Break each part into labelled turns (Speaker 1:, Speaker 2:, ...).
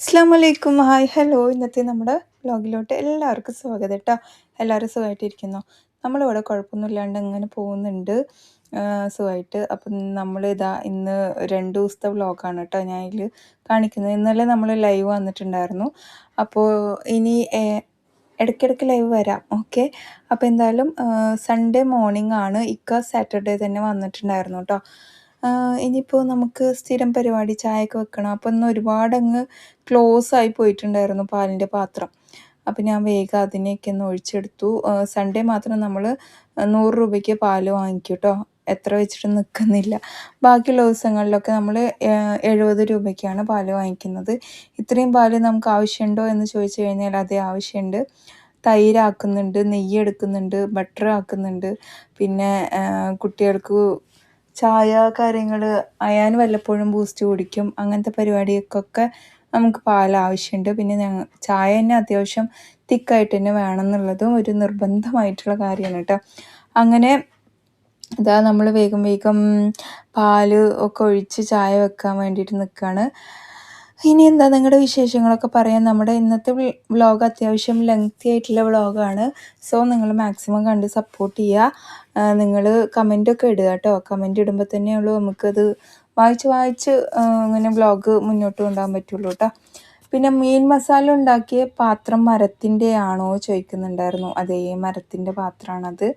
Speaker 1: അസ്സലാമലൈക്കും. Hi hello. ഇന്നത്തെ നമ്മുടെ വ്ലോഗിലോട്ട് എല്ലാവർക്കും സ്വാഗതം കേട്ടോ. എല്ലാവരും സുഖമായിട്ടിരിക്കുന്നു. നമ്മളിവിടെ കുഴപ്പമൊന്നുമില്ലാണ്ട് ഇങ്ങനെ പോകുന്നുണ്ട്, സുഖമായിട്ട്. അപ്പം നമ്മളിതാ ഇന്ന് 2 ദിവസത്തെ വ്ലോഗാണ് കേട്ടോ ഞാൻ ഇതിൽ കാണിക്കുന്നത്. ഇന്നലെ നമ്മൾ ലൈവ് വന്നിട്ടുണ്ടായിരുന്നു. അപ്പോൾ ഇനി ഇടയ്ക്കിടയ്ക്ക് ലൈവ് വരാം, ഓക്കെ. അപ്പോൾ എന്തായാലും സൺഡേ മോർണിംഗ് ആണ്. സാറ്റർഡേ തന്നെ വന്നിട്ടുണ്ടായിരുന്നു കേട്ടോ. ഇനിയിപ്പോൾ നമുക്ക് സ്ഥിരം പരിപാടി ചായയൊക്കെ വെക്കണം. അപ്പോൾ ഇന്ന് ഒരുപാടങ്ങ് ക്ലോസ് ആയി പോയിട്ടുണ്ടായിരുന്നു പാലിൻ്റെ പാത്രം. അപ്പോൾ ഞാൻ വേഗം അതിനെയൊക്കെ ഒന്ന് ഒഴിച്ചെടുത്തു. സൺഡേ മാത്രം നമ്മൾ 100 രൂപയ്ക്ക് പാല് വാങ്ങിക്കും കേട്ടോ. എത്ര വെച്ചിട്ട് നിൽക്കുന്നില്ല. ബാക്കിയുള്ള ദിവസങ്ങളിലൊക്കെ നമ്മൾ 70 രൂപയ്ക്കാണ് പാല് വാങ്ങിക്കുന്നത്. ഇത്രയും പാല് നമുക്ക് ആവശ്യമുണ്ടോ എന്ന് ചോദിച്ചു കഴിഞ്ഞാൽ അതേ ആവശ്യമുണ്ട്. തൈരാക്കുന്നുണ്ട്, നെയ്യ് എടുക്കുന്നുണ്ട്, ബട്ടർ ആക്കുന്നുണ്ട്. പിന്നെ കുട്ടികൾക്ക് ചായ കാര്യങ്ങൾ, അയാൻ വല്ലപ്പോഴും ബൂസ്റ്റ് കുടിക്കും. അങ്ങനത്തെ പരിപാടികൾക്കൊക്കെ നമുക്ക് പാൽ ആവശ്യമുണ്ട്. പിന്നെ ചായ തന്നെ അത്യാവശ്യം തിക്കായിട്ട് തന്നെ വേണം എന്നുള്ളതും ഒരു നിർബന്ധമായിട്ടുള്ള കാര്യമാണ് കേട്ടോ. അങ്ങനെ ഇതാ നമ്മൾ വേഗം വേഗം പാൽ ഒക്കെ ഒഴിച്ച് ചായ വെക്കാൻ വേണ്ടിയിട്ട് നിൽക്കുകയാണ്. ഇനി എന്താ നിങ്ങളുടെ വിശേഷങ്ങളൊക്കെ പറയാൻ. നമ്മുടെ ഇന്നത്തെ വ്ളോഗ് അത്യാവശ്യം ലെങ്തി ആയിട്ടുള്ള വ്ളോഗാണ്. സോ നിങ്ങൾ മാക്സിമം കണ്ട് സപ്പോർട്ട് ചെയ്യുക. നിങ്ങൾ കമൻറ്റൊക്കെ ഇടുക കേട്ടോ. കമൻറ്റ് ഇടുമ്പോൾ തന്നെയുള്ളൂ നമുക്കത് വായിച്ച് ഇങ്ങനെ വ്ളോഗ് മുന്നോട്ട് കൊണ്ടുപോകാൻ പറ്റുള്ളൂ കേട്ടോ. പിന്നെ മീൻ മസാല ഉണ്ടാക്കിയ പാത്രം മരത്തിൻ്റെ ആണോ ചോദിക്കുന്നുണ്ടായിരുന്നു. അതേ മരത്തിൻ്റെ പാത്രമാണത്.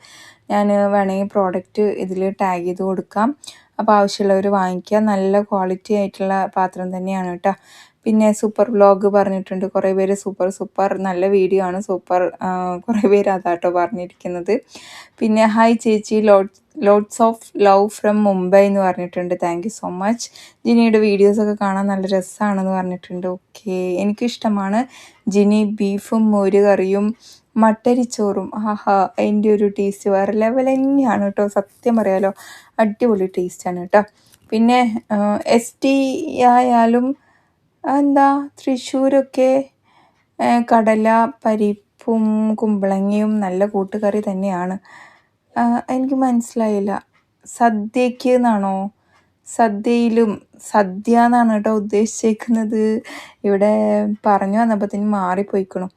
Speaker 1: ഞാൻ വേണമെങ്കിൽ പ്രോഡക്റ്റ് ഇതിൽ ടാഗ് ചെയ്ത് കൊടുക്കാം. അപ്പോൾ ആവശ്യമുള്ളവർ വാങ്ങിക്കുക. നല്ല ക്വാളിറ്റി ആയിട്ടുള്ള പാത്രം തന്നെയാണ് കേട്ടോ. പിന്നെ സൂപ്പർ വ്ളോഗ് പറഞ്ഞിട്ടുണ്ട് കുറേ പേര്. സൂപ്പർ നല്ല വീഡിയോ ആണ്, സൂപ്പർ. കുറേ പേര് അതാട്ടോ പറഞ്ഞിരിക്കുന്നത്. പിന്നെ ഹായ് ചേച്ചി, lots of love from Mumbai എന്ന് പറഞ്ഞിട്ടുണ്ട്. Thank you so much. ജിനിയുടെ വീഡിയോസൊക്കെ കാണാൻ നല്ല രസമാണെന്ന് പറഞ്ഞിട്ടുണ്ട്. ഓക്കെ, എനിക്കിഷ്ടമാണ് ജിനി. ബീഫും മോര് കറിയും മട്ടരിച്ചോറും, ആഹാ, അതിൻ്റെ ഒരു ടേസ്റ്റ് വേറെ ലെവൽ തന്നെയാണ് കേട്ടോ. സത്യം പറയാലോ, അടിപൊളി ടേസ്റ്റാണ് കേട്ടോ. പിന്നെ ST ആയാലും എന്താ തൃശ്ശൂരൊക്കെ കടല പരിപ്പും കുമ്പളങ്ങയും നല്ല കൂട്ടുകറി തന്നെയാണ്. എനിക്ക് മനസ്സിലായില്ല, സദ്യക്ക് എന്നാണോ? സദ്യയിലും സദ്യ എന്നാണ് കേട്ടോ ഉദ്ദേശിച്ചേക്കുന്നത്. ഇവിടെ പറഞ്ഞു വന്നപ്പോഴത്തേനും മാറിപ്പോയിക്കണം.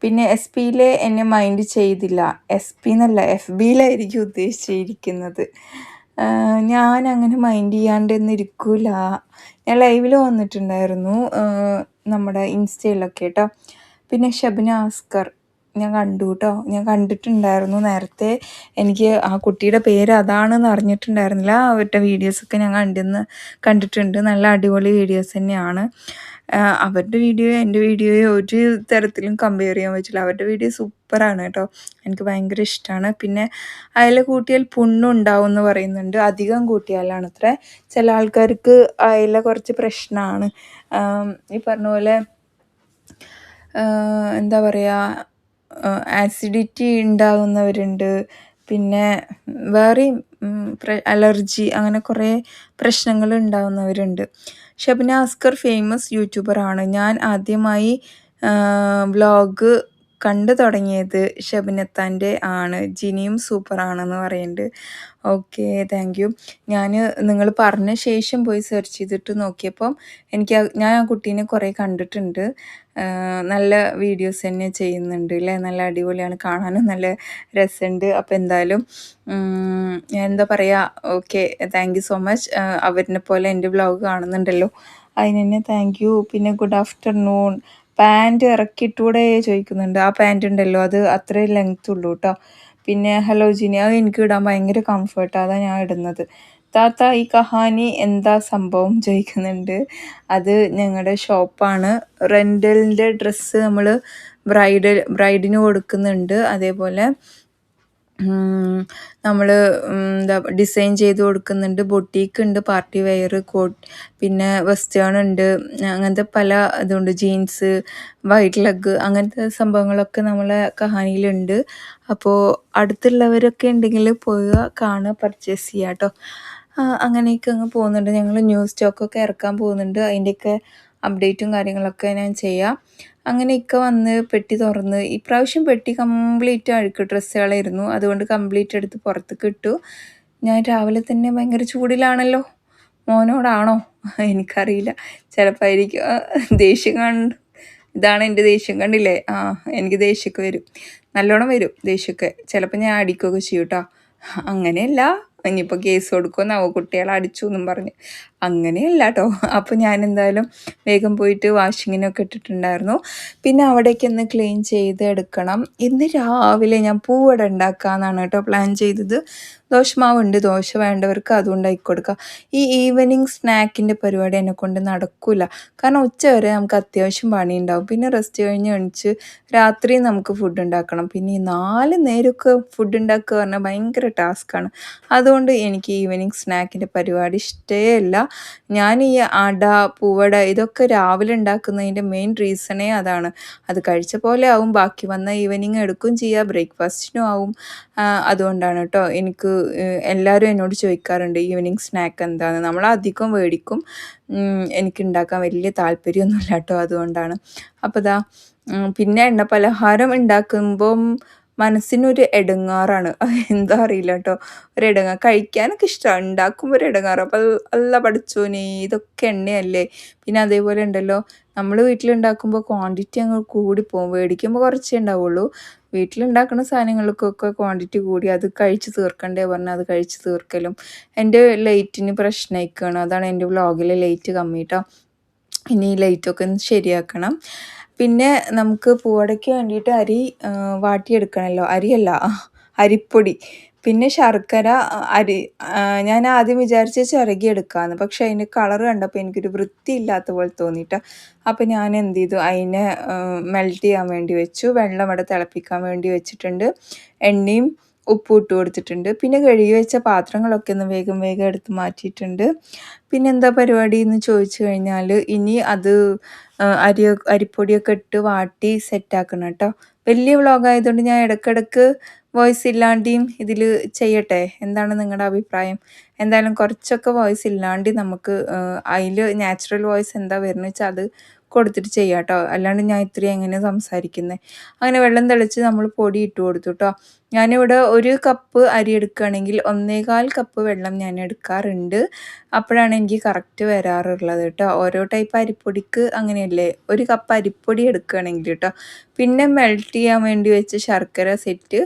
Speaker 1: പിന്നെ SPയിൽ എന്നെ മൈൻഡ് ചെയ്തില്ല. SP എന്നല്ല, FBയിലായിരിക്കും ഉദ്ദേശിച്ചിരിക്കുന്നത്. ഞാൻ അങ്ങനെ മൈൻഡ് ചെയ്യാണ്ടൊന്നും ഇരിക്കൂല. ഞാൻ ലൈവിൽ വന്നിട്ടുണ്ടായിരുന്നു നമ്മുടെ ഇൻസ്റ്റയിലൊക്കെ കേട്ടോ. പിന്നെ ഷബ്ന ആസ്കർ ഞാൻ കണ്ടു കേട്ടോ. ഞാൻ കണ്ടിട്ടുണ്ടായിരുന്നു നേരത്തെ. എനിക്ക് ആ കുട്ടിയുടെ പേര് അതാണെന്ന് അറിഞ്ഞിട്ടുണ്ടായിരുന്നില്ല. അവരുടെ വീഡിയോസൊക്കെ ഞാൻ കണ്ടിട്ടുണ്ട്. നല്ല അടിപൊളി വീഡിയോസ് തന്നെയാണ്. അവരുടെ വീഡിയോയോ എൻ്റെ വീഡിയോയോ ഒരു തരത്തിലും കമ്പയർ ചെയ്യാൻ പറ്റില്ല. അവരുടെ വീഡിയോ സൂപ്പറാണ് കേട്ടോ. എനിക്ക് ഭയങ്കര ഇഷ്ടമാണ്. പിന്നെ അയല കൂട്ടിയാൽ പുണ്ണുണ്ടാവും എന്ന് പറയുന്നുണ്ട്. അധികം കൂട്ടിയാലാണ് അത്ര. ചില ആൾക്കാർക്ക് അയല കുറച്ച് പ്രശ്നമാണ്. ഈ പറഞ്ഞ പോലെ എന്താ പറയുക, ആസിഡിറ്റി ഉണ്ടാകുന്നവരുണ്ട്. പിന്നെ വേറെയും അലർജി, അങ്ങനെ കുറേ പ്രശ്നങ്ങൾ ഉണ്ടാകുന്നവരുണ്ട്. ഷബ്ന ആസ്കർ ഫേമസ് യൂട്യൂബറാണ്. ഞാൻ ആദ്യമായി വ്ളോഗ് കണ്ടു തുടങ്ങിയത് ഷബ്നത്താൻ്റെ ആണ്. ജിനിയും സൂപ്പറാണെന്ന് പറയുന്നുണ്ട്. Okay, thank U. നിങ്ങൾ പറഞ്ഞ ശേഷം പോയി സെർച്ച് ചെയ്തിട്ട് നോക്കിയപ്പം ഞാൻ ആ കുട്ടീനെ കുറേ കണ്ടിട്ടുണ്ട്. നല്ല വീഡിയോസ് തന്നെ ചെയ്യുന്നുണ്ട് അല്ലേ. നല്ല അടിപൊളിയാണ്, കാണാനും നല്ല രസമുണ്ട്. അപ്പോൾ എന്തായാലും എന്താ പറയുക, okay, thank you so much. അവരിനെ പോലെ എൻ്റെ വ്ളോഗ് കാണുന്നുണ്ടല്ലോ, അതിന് തന്നെ താങ്ക് യു. പിന്നെ ഗുഡ് ആഫ്റ്റർനൂൺ. പാൻറ്റ് ഇറക്കിയിട്ടൂടെ ചോദിക്കുന്നുണ്ട്. ആ പാൻറ്റ് ഉണ്ടല്ലോ, അത് അത്രയും ലെങ്ത് ഉള്ളൂ കേട്ടോ. പിന്നെ ഹലോ ജിനി, അത് എനിക്ക് ഇടാൻ ഭയങ്കര കംഫർട്ടാണ്, അതാണ് ഞാൻ ഇടുന്നത്. താത്ത ഈ കഹാനി എന്താ സംഭവം ചോദിക്കുന്നുണ്ട്. അത് ഞങ്ങളുടെ ഷോപ്പാണ്. റെൻ്റലിൻ്റെ ഡ്രസ്സ് നമ്മൾ ബ്രൈഡിന് കൊടുക്കുന്നുണ്ട്. അതേപോലെ നമ്മൾ എന്താ ഡിസൈൻ ചെയ്ത് കൊടുക്കുന്നുണ്ട്. ബൊട്ടീക്ക് ഉണ്ട്, പാർട്ടി വെയർ, കോട്ട്, പിന്നെ വെസ്റ്റേൺ ഉണ്ട്. അങ്ങനത്തെ പല ഇതുണ്ട്. ജീൻസ്, വൈറ്റ് ലെഗ്, അങ്ങനത്തെ സംഭവങ്ങളൊക്കെ നമ്മളെ കഹാനിയിലുണ്ട്. അപ്പോൾ അടുത്തുള്ളവരൊക്കെ ഉണ്ടെങ്കിൽ പോവുക, കാണുക, പർച്ചേസ് ചെയ്യുക കേട്ടോ. അങ്ങനെയൊക്കെ അങ്ങ് പോകുന്നുണ്ട്. ഞങ്ങൾ ന്യൂ സ്റ്റോക്കൊക്കെ ഇറക്കാൻ പോകുന്നുണ്ട്. അതിൻ്റെയൊക്കെ അപ്ഡേറ്റും കാര്യങ്ങളൊക്കെ ഞാൻ ചെയ്യാം. അങ്ങനെയൊക്കെ വന്ന് പെട്ടി തുറന്ന്, ഇപ്രാവശ്യം പെട്ടി കംപ്ലീറ്റ് അഴുക്ക് ഡ്രസ്സുകളായിരുന്നു. അതുകൊണ്ട് കംപ്ലീറ്റ് എടുത്ത് പുറത്തേക്ക് ഇട്ടു. ഞാൻ രാവിലെ തന്നെ ഭയങ്കര ചൂടിലാണല്ലോ, മോനോടാണോ എനിക്കറിയില്ല. ചിലപ്പോൾ ആയിരിക്കും. ദേഷ്യം ഇതാണ് എൻ്റെ ദേഷ്യം, കണ്ടില്ലേ? എനിക്ക് ദേഷ്യമൊക്കെ വരും, നല്ലോണം വരും ദേഷ്യമൊക്കെ. ചിലപ്പോൾ ഞാൻ അടിക്കുകയൊക്കെ ചെയ്യും കേട്ടോ. അങ്ങനെയല്ല, ഇനിയിപ്പോൾ കേസ് കൊടുക്കുമെന്നാവോ കുട്ടികളെ അടിച്ചു എന്നും പറഞ്ഞ്. അങ്ങനെയല്ല കേട്ടോ. അപ്പോൾ ഞാൻ എന്തായാലും വേഗം പോയിട്ട് വാഷിങ്ങിനൊക്കെ ഇട്ടിട്ടുണ്ടായിരുന്നു. പിന്നെ അവിടേക്ക് ഒന്ന് ക്ലീൻ ചെയ്ത് എടുക്കണം. ഇന്ന് രാവിലെ ഞാൻ പൂവട ഉണ്ടാക്കാമെന്നാണ് കേട്ടോ പ്ലാൻ ചെയ്തത്. ദോശമാവുണ്ട്, ദോശ വേണ്ടവർക്ക് അതും ഉണ്ടാക്കി കൊടുക്കുക. ഈ ഈവനിങ് സ്നാക്കിൻ്റെ പരിപാടി എന്നെക്കൊണ്ട് നടക്കില്ല. കാരണം ഉച്ച വരെ നമുക്ക് അത്യാവശ്യം പണിയുണ്ടാവും. പിന്നെ റെസ്റ്റ് കഴിഞ്ഞ് എണിച്ച് രാത്രി നമുക്ക് ഫുഡ് ഉണ്ടാക്കണം. പിന്നെ ഈ 4 നേരമൊക്കെ ഫുഡ് ഉണ്ടാക്കുക പറഞ്ഞാൽ ഭയങ്കര ടാസ്ക്കാണ്. അതുകൊണ്ട് എനിക്ക് ഈവനിങ് സ്നാക്കിൻ്റെ പരിപാടി ഇഷ്ടേ അല്ല. ഞാൻ ഈ അട, പൂവട ഇതൊക്കെ രാവിലെ ഉണ്ടാക്കുന്നതിൻ്റെ മെയിൻ റീസണേ അതാണ്. അത് കഴിച്ച പോലെ ആവും, ബാക്കി വന്ന ഈവനിങ് എടുക്കുകയും ചെയ്യുക, ബ്രേക്ക്ഫാസ്റ്റിനും ആവും. അതുകൊണ്ടാണ് കേട്ടോ. എനിക്ക് എല്ലാവരും എന്നോട് ചോദിക്കാറുണ്ട് ഈവനിങ് സ്നാക്ക് എന്താണെന്ന്. നമ്മളധികം മേടിക്കും. എനിക്കുണ്ടാക്കാൻ വലിയ താല്പര്യമൊന്നുമില്ല കേട്ടോ, അതുകൊണ്ടാണ്. അപ്പോൾ പിന്നെ എണ്ണ പലഹാരം ഉണ്ടാക്കുമ്പം മനസ്സിനൊരു ഇടങ്ങാറാണ്. എന്താ അറിയില്ല കേട്ടോ, ഒരു ഇടങ്ങാറ്. കഴിക്കാനൊക്കെ ഇഷ്ടമാണ്, ഉണ്ടാക്കുമ്പോൾ ഒരു ഇടങ്ങാറ്. അപ്പോൾ അല്ല പഠിച്ചോനെ, ഇതൊക്കെ എണ്ണയല്ലേ. പിന്നെ അതേപോലെ ഉണ്ടല്ലോ, നമ്മൾ വീട്ടിലുണ്ടാക്കുമ്പോൾ ക്വാണ്ടിറ്റി അങ്ങ് കൂടിപ്പോവും. മേടിക്കുമ്പോൾ കുറച്ചേ ഉണ്ടാവുള്ളൂ. വീട്ടിലുണ്ടാക്കുന്ന സാധനങ്ങൾക്കൊക്കെ ക്വാണ്ടിറ്റി കൂടി അത് കഴിച്ച് തീർക്കണ്ടേ പറഞ്ഞാൽ അത് കഴിച്ച് തീർക്കലും എൻ്റെ ലൈറ്റിന് പ്രശ്നമായിക്കാണ്. അതാണ് എൻ്റെ വ്ളോഗിൽ ലൈറ്റ് കമ്മി കേട്ടോ. ഇനി ഈ ലൈറ്റൊക്കെ ഒന്ന് ശരിയാക്കണം. പിന്നെ നമുക്ക് പൂവടയ്ക്ക് വേണ്ടിയിട്ട് അരി വാട്ടിയെടുക്കണമല്ലോ. അരിയല്ല, അരിപ്പൊടി. പിന്നെ ശർക്കര, അരി. ഞാൻ ആദ്യം വിചാരിച്ച് ചിരകിയെടുക്കാമെന്ന്. പക്ഷേ അതിൻ്റെ കളർ കണ്ടപ്പോൾ എനിക്കൊരു വൃത്തിയില്ലാത്ത പോലെ തോന്നിയിട്ട്. അപ്പോൾ ഞാൻ എന്ത് ചെയ്തു, അതിനെ മെൽറ്റ് ചെയ്യാൻ വേണ്ടി വെച്ചു. വെള്ളം അവിടെ തിളപ്പിക്കാൻ വേണ്ടി വെച്ചിട്ടുണ്ട്. എണ്ണയും ഉപ്പും ഇട്ട് കൊടുത്തിട്ടുണ്ട്. പിന്നെ കഴുകി വെച്ച പാത്രങ്ങളൊക്കെ ഒന്ന് വേഗം വേഗം എടുത്ത് മാറ്റിയിട്ടുണ്ട്. പിന്നെ എന്താ പരിപാടി എന്ന് ചോദിച്ചു കഴിഞ്ഞാൽ, ഇനി അത് അരിപ്പൊടിയൊക്കെ ഇട്ട് വാട്ടി സെറ്റാക്കണം കേട്ടോ. വലിയ വ്ളോഗായതുകൊണ്ട് ഞാൻ ഇടയ്ക്കിടയ്ക്ക് വോയിസ് ഇല്ലാണ്ടിയും ഇതിൽ ചെയ്യട്ടെ. എന്താണ് നിങ്ങളുടെ അഭിപ്രായം? എന്തായാലും കുറച്ചൊക്കെ വോയിസ് ഇല്ലാണ്ട് നമുക്ക് അതിൽ നാച്ചുറൽ വോയിസ് എന്താ വരുന്നത് വെച്ചാൽ അത് കൊടുത്തിട്ട് ചെയ്യാം കേട്ടോ. അല്ലാണ്ട് ഞാൻ ഇത്രയും എങ്ങനെ സംസാരിക്കുന്നത്. അങ്ങനെ വെള്ളം തിളച്ച് നമ്മൾ പൊടി ഇട്ട് കൊടുത്തു കേട്ടോ. ഞാനിവിടെ 1 കപ്പ് അരി എടുക്കുകയാണെങ്കിൽ 1.25 കപ്പ് വെള്ളം ഞാൻ എടുക്കാറുണ്ട്. അപ്പോഴാണ് എനിക്ക് കറക്റ്റ് വരാറുള്ളത് കേട്ടോ. ഓരോ ടൈപ്പ് അരിപ്പൊടിക്ക് അങ്ങനെയല്ലേ, 1 കപ്പ് അരിപ്പൊടി എടുക്കുകയാണെങ്കിൽ കേട്ടോ. പിന്നെ മെൽറ്റ് ചെയ്യാൻ വേണ്ടി വെച്ച് ശർക്കര സെറ്റ്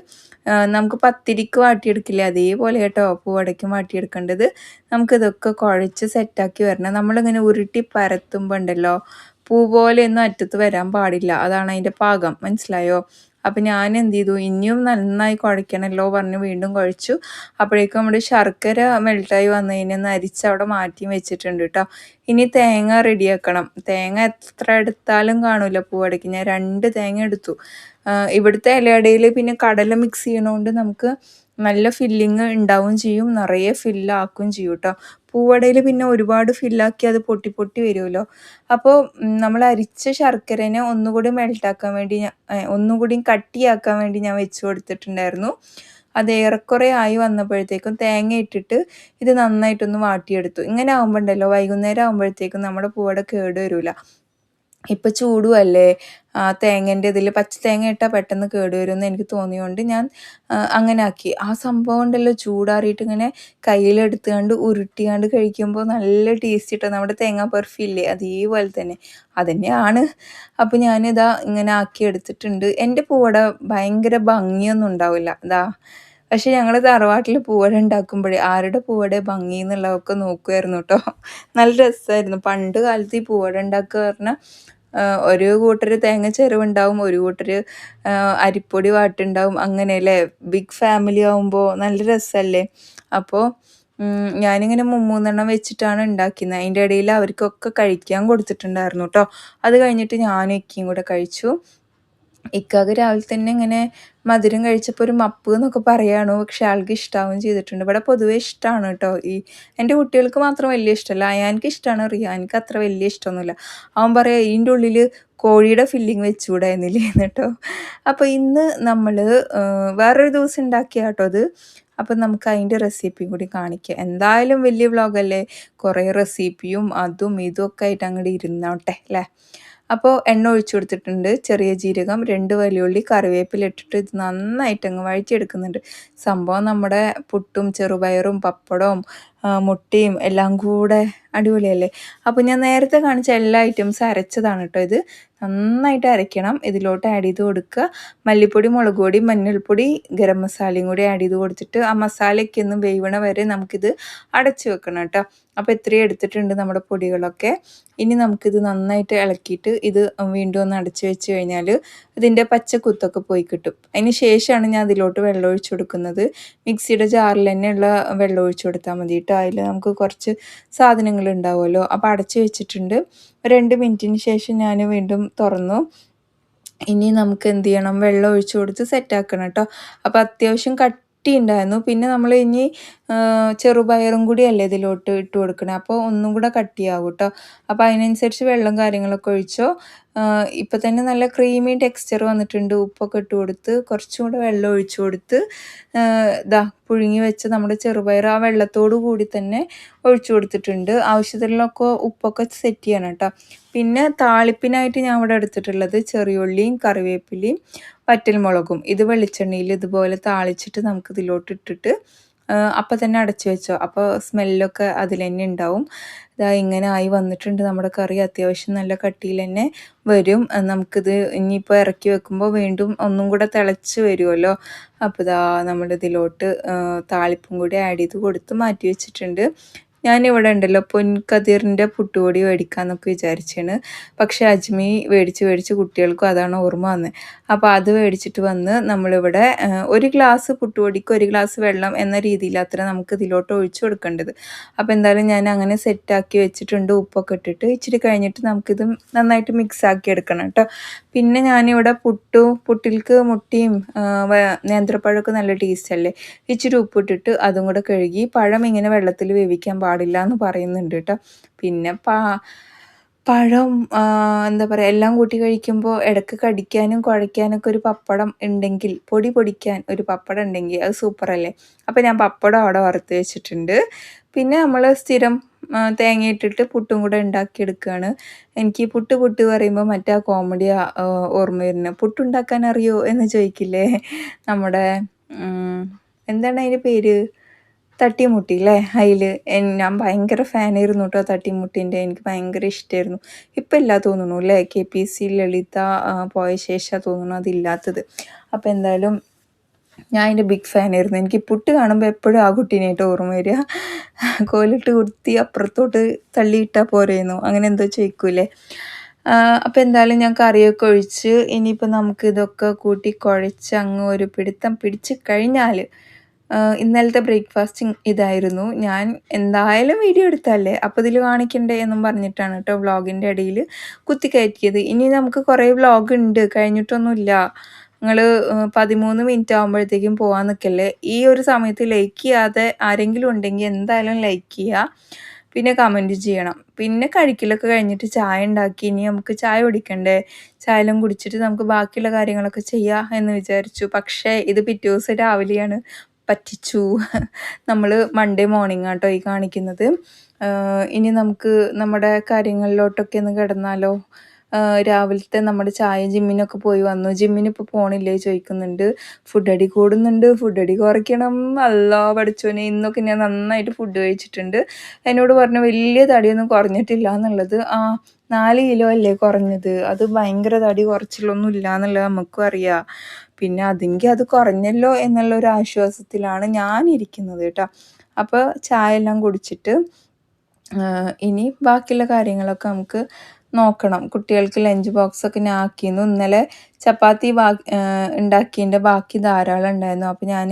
Speaker 1: നമുക്ക് പത്തിരിക്ക് വാട്ടിയെടുക്കില്ലേ, അതേപോലെ കേട്ടോ പൂവടയ്ക്കും വാട്ടിയെടുക്കേണ്ടത്. നമുക്കിതൊക്കെ കുഴച്ച് സെറ്റാക്കി വരണം. നമ്മളിങ്ങനെ ഉരുട്ടി പരത്തുമ്പോൾ ഉണ്ടല്ലോ, പൂ പോലെയൊന്നും അറ്റത്ത് വരാൻ പാടില്ല. അതാണ് അതിൻ്റെ പാകം, മനസ്സിലായോ? അപ്പം ഞാൻ എന്ത് ചെയ്തു, ഇനിയും നന്നായി കുഴയ്ക്കണമല്ലോ പറഞ്ഞ് വീണ്ടും കുഴച്ചു. അപ്പോഴേക്കും നമ്മുടെ ശർക്കര മെൽട്ടായി വന്നതിനൊന്ന് അരിച്ച് അവിടെ മാറ്റി വെച്ചിട്ടുണ്ട് കേട്ടോ. ഇനി തേങ്ങ റെഡിയാക്കണം. തേങ്ങ എത്ര എടുത്താലും കാണില്ല പൂവടയ്ക്ക്. ഞാൻ 2 തേങ്ങ എടുത്തു. ഇവിടുത്തെ ഇലയടയിൽ പിന്നെ കടല മിക്സ് ചെയ്യണോണ്ട് നമുക്ക് നല്ല ഫില്ലിങ് ഉണ്ടാവും ചെയ്യും, നിറയെ ഫില്ലാക്കുകയും ചെയ്യും കേട്ടോ. പൂവടയിൽ പിന്നെ ഒരുപാട് ഫില്ലാക്കി അത് പൊട്ടി പൊട്ടി വരുമല്ലോ. അപ്പോൾ നമ്മൾ അരിച്ച ശർക്കരനെ ഒന്നുകൂടി മെൽട്ടാക്കാൻ വേണ്ടി ഒന്നുകൂടി കട്ടിയാക്കാൻ വേണ്ടി ഞാൻ വെച്ച് കൊടുത്തിട്ടുണ്ടായിരുന്നു. അത് ഏറെക്കുറെ ആയി വന്നപ്പോഴത്തേക്കും തേങ്ങ ഇട്ടിട്ട് ഇത് നന്നായിട്ടൊന്ന് വാട്ടിയെടുത്തു. ഇങ്ങനെ ആകുമ്പോൾ ഉണ്ടല്ലോ, വൈകുന്നേരം ആകുമ്പോഴത്തേക്കും നമ്മുടെ പൂവട കേട് വരില്ല. ഇപ്പം ചൂടുമല്ലേ, തേങ്ങേൻ്റെ ഇതിൽ പച്ച തേങ്ങ ഇട്ടാൽ പെട്ടെന്ന് കേട് വരുമെന്ന് എനിക്ക് തോന്നിയതുകൊണ്ട് ഞാൻ അങ്ങനെ ആക്കി. ആ സംഭവം ഉണ്ടല്ലോ, ചൂടാറിയിട്ട് ഇങ്ങനെ കയ്യിലെടുത്തുകൊണ്ട് ഉരുട്ടിയാണ്ട് കഴിക്കുമ്പോൾ നല്ല ടേസ്റ്റ് കിട്ടും. നമ്മുടെ തേങ്ങാ ബർഫി ഇല്ലേ, അതേപോലെ തന്നെ അതുതന്നെയാണ്. അപ്പോൾ ഞാനിതാ ഇങ്ങനെ ആക്കി എടുത്തിട്ടുണ്ട്. എൻ്റെ പൂവട ഭയങ്കര ഭംഗിയൊന്നും ഉണ്ടാവില്ല. പക്ഷെ ഞങ്ങൾ തറവാട്ടിൽ പൂവട ഉണ്ടാക്കുമ്പോഴേ ആരുടെ പൂവട ഭംഗി എന്നുള്ളതൊക്കെ നോക്കുമായിരുന്നു കേട്ടോ. നല്ല രസമായിരുന്നു. പണ്ട് കാലത്ത് ഈ പൂവട ഉണ്ടാക്കുക പറഞ്ഞാൽ ഒരു കൂട്ടർ തേങ്ങ ചിരവുണ്ടാവും, ഒരു കൂട്ടർ അരിപ്പൊടി വാട്ടുണ്ടാവും. അങ്ങനെയല്ലേ, ബിഗ് ഫാമിലി ആകുമ്പോൾ നല്ല രസമല്ലേ. അപ്പോൾ ഞാനിങ്ങനെ 3 വെച്ചിട്ടാണ് ഉണ്ടാക്കുന്നത്. അതിൻ്റെ ഇടയിൽ അവർക്കൊക്കെ കഴിക്കാൻ കൊടുത്തിട്ടുണ്ടായിരുന്നു കേട്ടോ. അത് കഴിഞ്ഞിട്ട് ഞാനും ഇക്കയും കൂടെ കഴിച്ചു. ഇക്കാക്ക് രാവിലെ തന്നെ ഇങ്ങനെ മധുരം കഴിച്ചപ്പോൾ ഒരു മപ്പ് എന്നൊക്കെ പറയുകയാണ്. പക്ഷെ ആൾക്ക് ഇഷ്ടാവുകയും ചെയ്തിട്ടുണ്ട്. ഇവിടെ പൊതുവേ ഇഷ്ടമാണ് കേട്ടോ. എൻ്റെ കുട്ടികൾക്ക് മാത്രം വലിയ ഇഷ്ടമല്ല, അയാൾക്ക് ഇഷ്ടമാണ്, റിയാനിക്ക് അത്ര വലിയ ഇഷ്ടമൊന്നുമില്ല. അവൻ പറയാം ഇതിൻ്റെ ഉള്ളിൽ കോഴിയുടെ ഫില്ലിങ് വെച്ചുകൂടായിരുന്നില്ലേ കേട്ടോ. അപ്പോൾ ഇന്ന് നമ്മൾ വേറൊരു ദിവസം ഉണ്ടാക്കിയ കേട്ടോ അത്. അപ്പം നമുക്ക് അതിൻ്റെ റെസിപ്പിയും കൂടി കാണിക്കാം. എന്തായാലും വലിയ വ്ളോഗല്ലേ, കുറേ റെസിപ്പിയും അതും ഇതും ഒക്കെ ആയിട്ട് അങ്ങോട്ട് ഇരുന്നോട്ടെ അല്ലേ. അപ്പോൾ എണ്ണ ഒഴിച്ചു കൊടുത്തിട്ടുണ്ട്, ചെറിയ ജീരകം, 2 വലിയുള്ളി, കറിവേപ്പില ഇട്ടിട്ട് ഇത് നന്നായിട്ട് അങ്ങ് വഴറ്റിയെടുക്കുന്നുണ്ട്. സംഭവം നമ്മുടെ പുട്ടും ചെറുപയറും പപ്പടവും മുട്ടയും എല്ലാം കൂടെ അടിപൊളിയല്ലേ. അപ്പോൾ ഞാൻ നേരത്തെ കാണിച്ച എല്ലാ ഐറ്റംസും അരച്ചതാണ് കേട്ടോ ഇത്. നന്നായിട്ട് അരയ്ക്കണം. ഇതിലോട്ട് ആഡ് ചെയ്ത് കൊടുക്കുക. മല്ലിപ്പൊടി, മുളക് പൊടി, മഞ്ഞൾപ്പൊടി, ഗരം മസാലയും കൂടി ആഡ് ചെയ്ത് കൊടുത്തിട്ട് ആ മസാലയ്ക്ക് ഒന്ന് വേവണ വരെ നമുക്കിത് അടച്ചു വെക്കണം കേട്ടോ. അപ്പോൾ ഇത്രയും എടുത്തിട്ടുണ്ട് നമ്മുടെ പൊടികളൊക്കെ. ഇനി നമുക്കിത് നന്നായിട്ട് ഇളക്കിയിട്ട് ഇത് വീണ്ടും ഒന്ന് അടച്ചു വെച്ച് കഴിഞ്ഞാൽ ഇതിൻ്റെ പച്ചക്കുത്തൊക്കെ പോയി കിട്ടും. അതിന് ശേഷമാണ് ഞാൻ അതിലോട്ട് വെള്ളം ഒഴിച്ചു കൊടുക്കുന്നത്. മിക്സിയുടെ ജാറിൽ തന്നെയുള്ള വെള്ളം ഒഴിച്ചു കൊടുത്താൽ മതി കേട്ടോ. അതിൽ നമുക്ക് കുറച്ച് സാധനങ്ങൾ ഉണ്ടാവുമല്ലോ. അപ്പോൾ അടച്ചു വെച്ചിട്ടുണ്ട്. 2 മിനിറ്റിന് ശേഷം ഞാൻ വീണ്ടും തുറന്നു. ഇനി നമുക്ക് എന്ത് ചെയ്യണം, വെള്ളം ഒഴിച്ചു കൊടുത്ത് സെറ്റാക്കണം കേട്ടോ. അപ്പോൾ അത്യാവശ്യം കട്ടി ഉണ്ടായിരുന്നു. പിന്നെ നമ്മൾ ഇനി ചെറുപയറും കൂടി അല്ലേ ഇതിലോട്ട് ഇട്ട് കൊടുക്കണേ, അപ്പോൾ ഒന്നും കൂടെ കട്ടിയാവും കേട്ടോ. അപ്പോൾ അതിനനുസരിച്ച് വെള്ളം കാര്യങ്ങളൊക്കെ ഒഴിച്ചോ. ഇപ്പം തന്നെ നല്ല ക്രീമി ടെക്സ്ചർ വന്നിട്ടുണ്ട്. ഉപ്പൊക്കെ ഇട്ട് കൊടുത്ത് കുറച്ചും കൂടെ വെള്ളം ഒഴിച്ചു കൊടുത്ത് പുഴുങ്ങി വെച്ച് നമ്മുടെ ചെറുപയർ ആ വെള്ളത്തോടു കൂടി തന്നെ ഒഴിച്ചു കൊടുത്തിട്ടുണ്ട്. ആവശ്യത്തിലൊക്കെ ഉപ്പൊക്കെ സെറ്റ് ചെയ്യണം കേട്ടോ. പിന്നെ താളിപ്പിനായിട്ട് ഞാൻ ഇവിടെ എടുത്തിട്ടുള്ളത് ചെറിയുള്ളിയും കറിവേപ്പിലയും വറ്റൽമുളകും. ഇത് വെളിച്ചെണ്ണയിൽ ഇതുപോലെ താളിച്ചിട്ട് നമുക്ക് ഇതിലോട്ട് ഇട്ടിട്ട് അപ്പം തന്നെ അടച്ചു വെച്ചോ. അപ്പോൾ സ്മെല്ലൊക്കെ അതിൽ തന്നെ ഉണ്ടാവും. ഇങ്ങനെ ആയി വന്നിട്ടുണ്ട് നമ്മുടെ കറി. അത്യാവശ്യം നല്ല കട്ടിയിൽ തന്നെ വരും. നമുക്കിത് ഇനിയിപ്പോൾ ഇറക്കി വെക്കുമ്പോൾ വീണ്ടും ഒന്നും കൂടെ തിളച്ച് വരുമല്ലോ. അപ്പോൾ നമ്മളിതിലോട്ട് താളിപ്പും കൂടി ആഡ് ചെയ്ത് കൊടുത്ത് മാറ്റി വെച്ചിട്ടുണ്ട്. ഞാനിവിടെ ഉണ്ടല്ലോ പൊൻകതിറിൻ്റെ പുട്ടുപൊടി മേടിക്കാമെന്നൊക്കെ വിചാരിച്ചാണ്. പക്ഷേ അജ്മി മേടിച്ച് കുട്ടികൾക്കും അതാണ് ഓർമ്മ വന്നത്. അപ്പോൾ അത് മേടിച്ചിട്ട് വന്ന് നമ്മളിവിടെ 1 ഗ്ലാസ് പുട്ടുപൊടിക്ക് 1 ഗ്ലാസ് വെള്ളം എന്ന രീതിയിൽ അത്ര നമുക്ക് ഇതിലോട്ട് ഒഴിച്ചു കൊടുക്കേണ്ടത്. അപ്പോൾ എന്തായാലും ഞാൻ അങ്ങനെ സെറ്റാക്കി വെച്ചിട്ടുണ്ട്, ഉപ്പൊക്കെ ഇട്ടിട്ട്. ഇച്ചിരി കഴിഞ്ഞിട്ട് നമുക്കിത് നന്നായിട്ട് മിക്സ് ആക്കി എടുക്കണം കേട്ടോ. പിന്നെ ഞാനിവിടെ പുട്ടിൽക്ക് മുട്ടയും നേന്ത്രപ്പഴമൊക്കെ നല്ല ടേസ്റ്റ് അല്ലേ. ഇച്ചിരി ഉപ്പിട്ടിട്ട് അതും കൂടെ കഴുകി, പഴം ഇങ്ങനെ വെള്ളത്തിൽ വേവിക്കാൻ പാടില്ല എന്ന് പറയുന്നുണ്ട് കേട്ടോ. പിന്നെ പഴം എന്താ പറയുക, എല്ലാം കൂട്ടി കഴിക്കുമ്പോൾ ഇടയ്ക്ക് കടിക്കാനും കുഴയ്ക്കാനൊക്കെ ഒരു പപ്പടം ഉണ്ടെങ്കിൽ, പൊടിക്കാൻ ഒരു പപ്പടം ഉണ്ടെങ്കിൽ അത് സൂപ്പറല്ലേ. അപ്പോൾ ഞാൻ പപ്പടം അവിടെ വറുത്ത് വെച്ചിട്ടുണ്ട്. പിന്നെ നമ്മൾ സ്ഥിരം തേങ്ങയിട്ടിട്ട് പുട്ടും കൂടെ ഉണ്ടാക്കിയെടുക്കുകയാണ്. എനിക്ക് പുട്ട് പറയുമ്പോൾ മറ്റേ കോമഡി ഓർമ്മ വരുന്നത്. പുട്ടുണ്ടാക്കാൻ അറിയോ എന്ന് ചോദിക്കില്ലേ നമ്മുടെ എന്താണ് അതിൻ്റെ പേര്, തട്ടിമുട്ടി അല്ലേ. അതിൽ ഞാൻ ഭയങ്കര ഫാനായിരുന്നു കേട്ടോ തട്ടിമുട്ടിൻ്റെ. എനിക്ക് ഭയങ്കര ഇഷ്ടമായിരുന്നു. ഇപ്പം ഇല്ല തോന്നുന്നു അല്ലേ, KPC ലളിത പോയ ശേഷം തോന്നുന്നു അതില്ലാത്തത്. അപ്പോൾ എന്തായാലും ഞാൻ അതിൻ്റെ ബിഗ് ഫാനായിരുന്നു. എനിക്ക് പുട്ട് കാണുമ്പോൾ എപ്പോഴും ആ കുട്ടീനായിട്ട് ഓർമ്മ വരിക. കോലിട്ട് കുത്തി അപ്പുറത്തോട്ട് തള്ളിയിട്ടാൽ പോരെയെന്നോ അങ്ങനെ എന്തോ ചോദിക്കൂലേ. അപ്പോൾ എന്തായാലും ഞാൻ കറിയൊക്കെ ഒഴിച്ച് ഇനിയിപ്പോൾ നമുക്ക് ഇതൊക്കെ കൂട്ടി കുഴച്ച് അങ്ങ് ഒരു പിടുത്തം പിടിച്ച് കഴിഞ്ഞാൽ ഇന്നലത്തെ ബ്രേക്ക്ഫാസ്റ്റിംഗ് ഇതായിരുന്നു. ഞാൻ എന്തായാലും വീഡിയോ എടുത്തല്ലേ, അപ്പോൾ ഇതിൽ കാണിക്കണ്ടേ എന്നും പറഞ്ഞിട്ടാണ് കേട്ടോ വ്ളോഗിൻ്റെ ഇടയിൽ കുത്തിക്കയറ്റിയത്. ഇനി നമുക്ക് കുറേ വ്ളോഗ് ഉണ്ട്, കഴിഞ്ഞിട്ടൊന്നുമില്ല. നിങ്ങൾ 13 മിനിറ്റ് ആകുമ്പോഴത്തേക്കും പോകാൻ നിൽക്കല്ലേ. ഈ ഒരു സമയത്ത് ലൈക്ക് ചെയ്യാതെ ആരെങ്കിലും ഉണ്ടെങ്കിൽ എന്തായാലും ലൈക്ക് ചെയ്യുക, പിന്നെ കമൻറ്റ് ചെയ്യണം. പിന്നെ കഴിക്കലൊക്കെ കഴിഞ്ഞിട്ട് ചായ ഉണ്ടാക്കി. ഇനി നമുക്ക് ചായ കുടിക്കണ്ടേ, ചായ എല്ലാം കുടിച്ചിട്ട് നമുക്ക് ബാക്കിയുള്ള കാര്യങ്ങളൊക്കെ ചെയ്യാം എന്ന് വിചാരിച്ചു. പക്ഷേ ഇത് പിറ്റേ ദിവസം രാവിലെയാണ്, പറ്റിച്ചു. നമ്മൾ മൺഡേ മോർണിംഗ് ആട്ടോ ഈ കാണിക്കുന്നത്. ഇനി നമുക്ക് നമ്മുടെ കാര്യങ്ങളിലോട്ടൊക്കെ ഒന്ന് കിടന്നാലോ. രാവിലത്തെ നമ്മുടെ ചായ, ജിമ്മിനൊക്കെ പോയി വന്നു. ജിമ്മിനിപ്പോൾ പോണില്ലേ ചോദിക്കുന്നുണ്ട്. ഫുഡ് അടി കൂടുന്നുണ്ട്, ഫുഡ് അടി കുറയ്ക്കണം. അല്ലാ പഠിച്ചോനെ, ഇന്നൊക്കെ ഞാൻ നന്നായിട്ട് ഫുഡ് കഴിച്ചിട്ടുണ്ട്. എന്നോട് പറഞ്ഞു വലിയ തടിയൊന്നും കുറഞ്ഞിട്ടില്ല എന്നുള്ളത്. 4 കിലോ അല്ലേ കുറഞ്ഞത്, അത് ഭയങ്കര തടി കുറച്ചിലൊന്നും ഇല്ല എന്നുള്ളത് നമുക്കും അറിയാം. പിന്നെ അതെങ്കിൽ അത് കുറഞ്ഞല്ലോ എന്നുള്ളൊരു ആശ്വാസത്തിലാണ് ഞാനിരിക്കുന്നത് കേട്ടോ. അപ്പോൾ ചായ എല്ലാം കുടിച്ചിട്ട് ഇനി ബാക്കിയുള്ള കാര്യങ്ങളൊക്കെ നമുക്ക് നോക്കണം. കുട്ടികൾക്ക് ലഞ്ച് ബോക്സൊക്കെ ഞാൻ ആക്കിയിരുന്നു. ഇന്നലെ ചപ്പാത്തി ഉണ്ടാക്കിയതിൻ്റെ ബാക്കി ധാരാളം ഉണ്ടായിരുന്നു. അപ്പോൾ ഞാൻ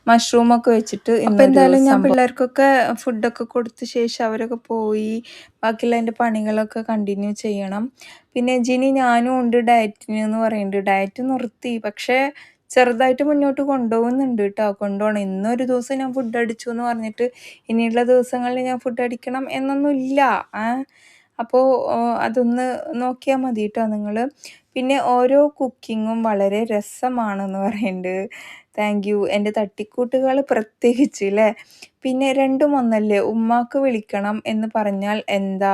Speaker 1: മഷ്റൂമൊക്കെ വെച്ചിട്ട് അപ്പോൾ എന്തായാലും ഞാൻ പിള്ളേർക്കൊക്കെ ഫുഡൊക്കെ കൊടുത്ത ശേഷം അവരൊക്കെ പോയി. ബാക്കിയുള്ള എൻ്റെ പണികളൊക്കെ കണ്ടിന്യൂ ചെയ്യണം. പിന്നെ ജിനി ഞാനും ഉണ്ട് ഡയറ്റിന് എന്ന് പറയുന്നുണ്ട്. ഡയറ്റ് നിർത്തി, പക്ഷേ ചെറുതായിട്ട് മുന്നോട്ട് കൊണ്ടുപോകുന്നുണ്ട് കേട്ടോ. കൊണ്ടുപോകണം. ഇന്നൊരു ദിവസം ഞാൻ ഫുഡ് അടിച്ചു എന്ന് പറഞ്ഞിട്ട് ഇനിയുള്ള ദിവസങ്ങളിൽ ഞാൻ ഫുഡ് അടിക്കണം എന്നൊന്നുമില്ല. അപ്പോൾ അതൊന്ന് നോക്കിയാൽ മതി കേട്ടോ നിങ്ങൾ. പിന്നെ ഓരോ കുക്കിങ്ങും വളരെ രസമാണെന്ന് പറയുന്നുണ്ട്. Thank you. എൻ്റെ തട്ടിക്കൂട്ടുകൾ പ്രത്യേകിച്ച് അല്ലേ. പിന്നെ 2ഉം ഒന്നല്ലേ, ഉമ്മാക്ക് വിളിക്കണം എന്ന് പറഞ്ഞാൽ എന്താ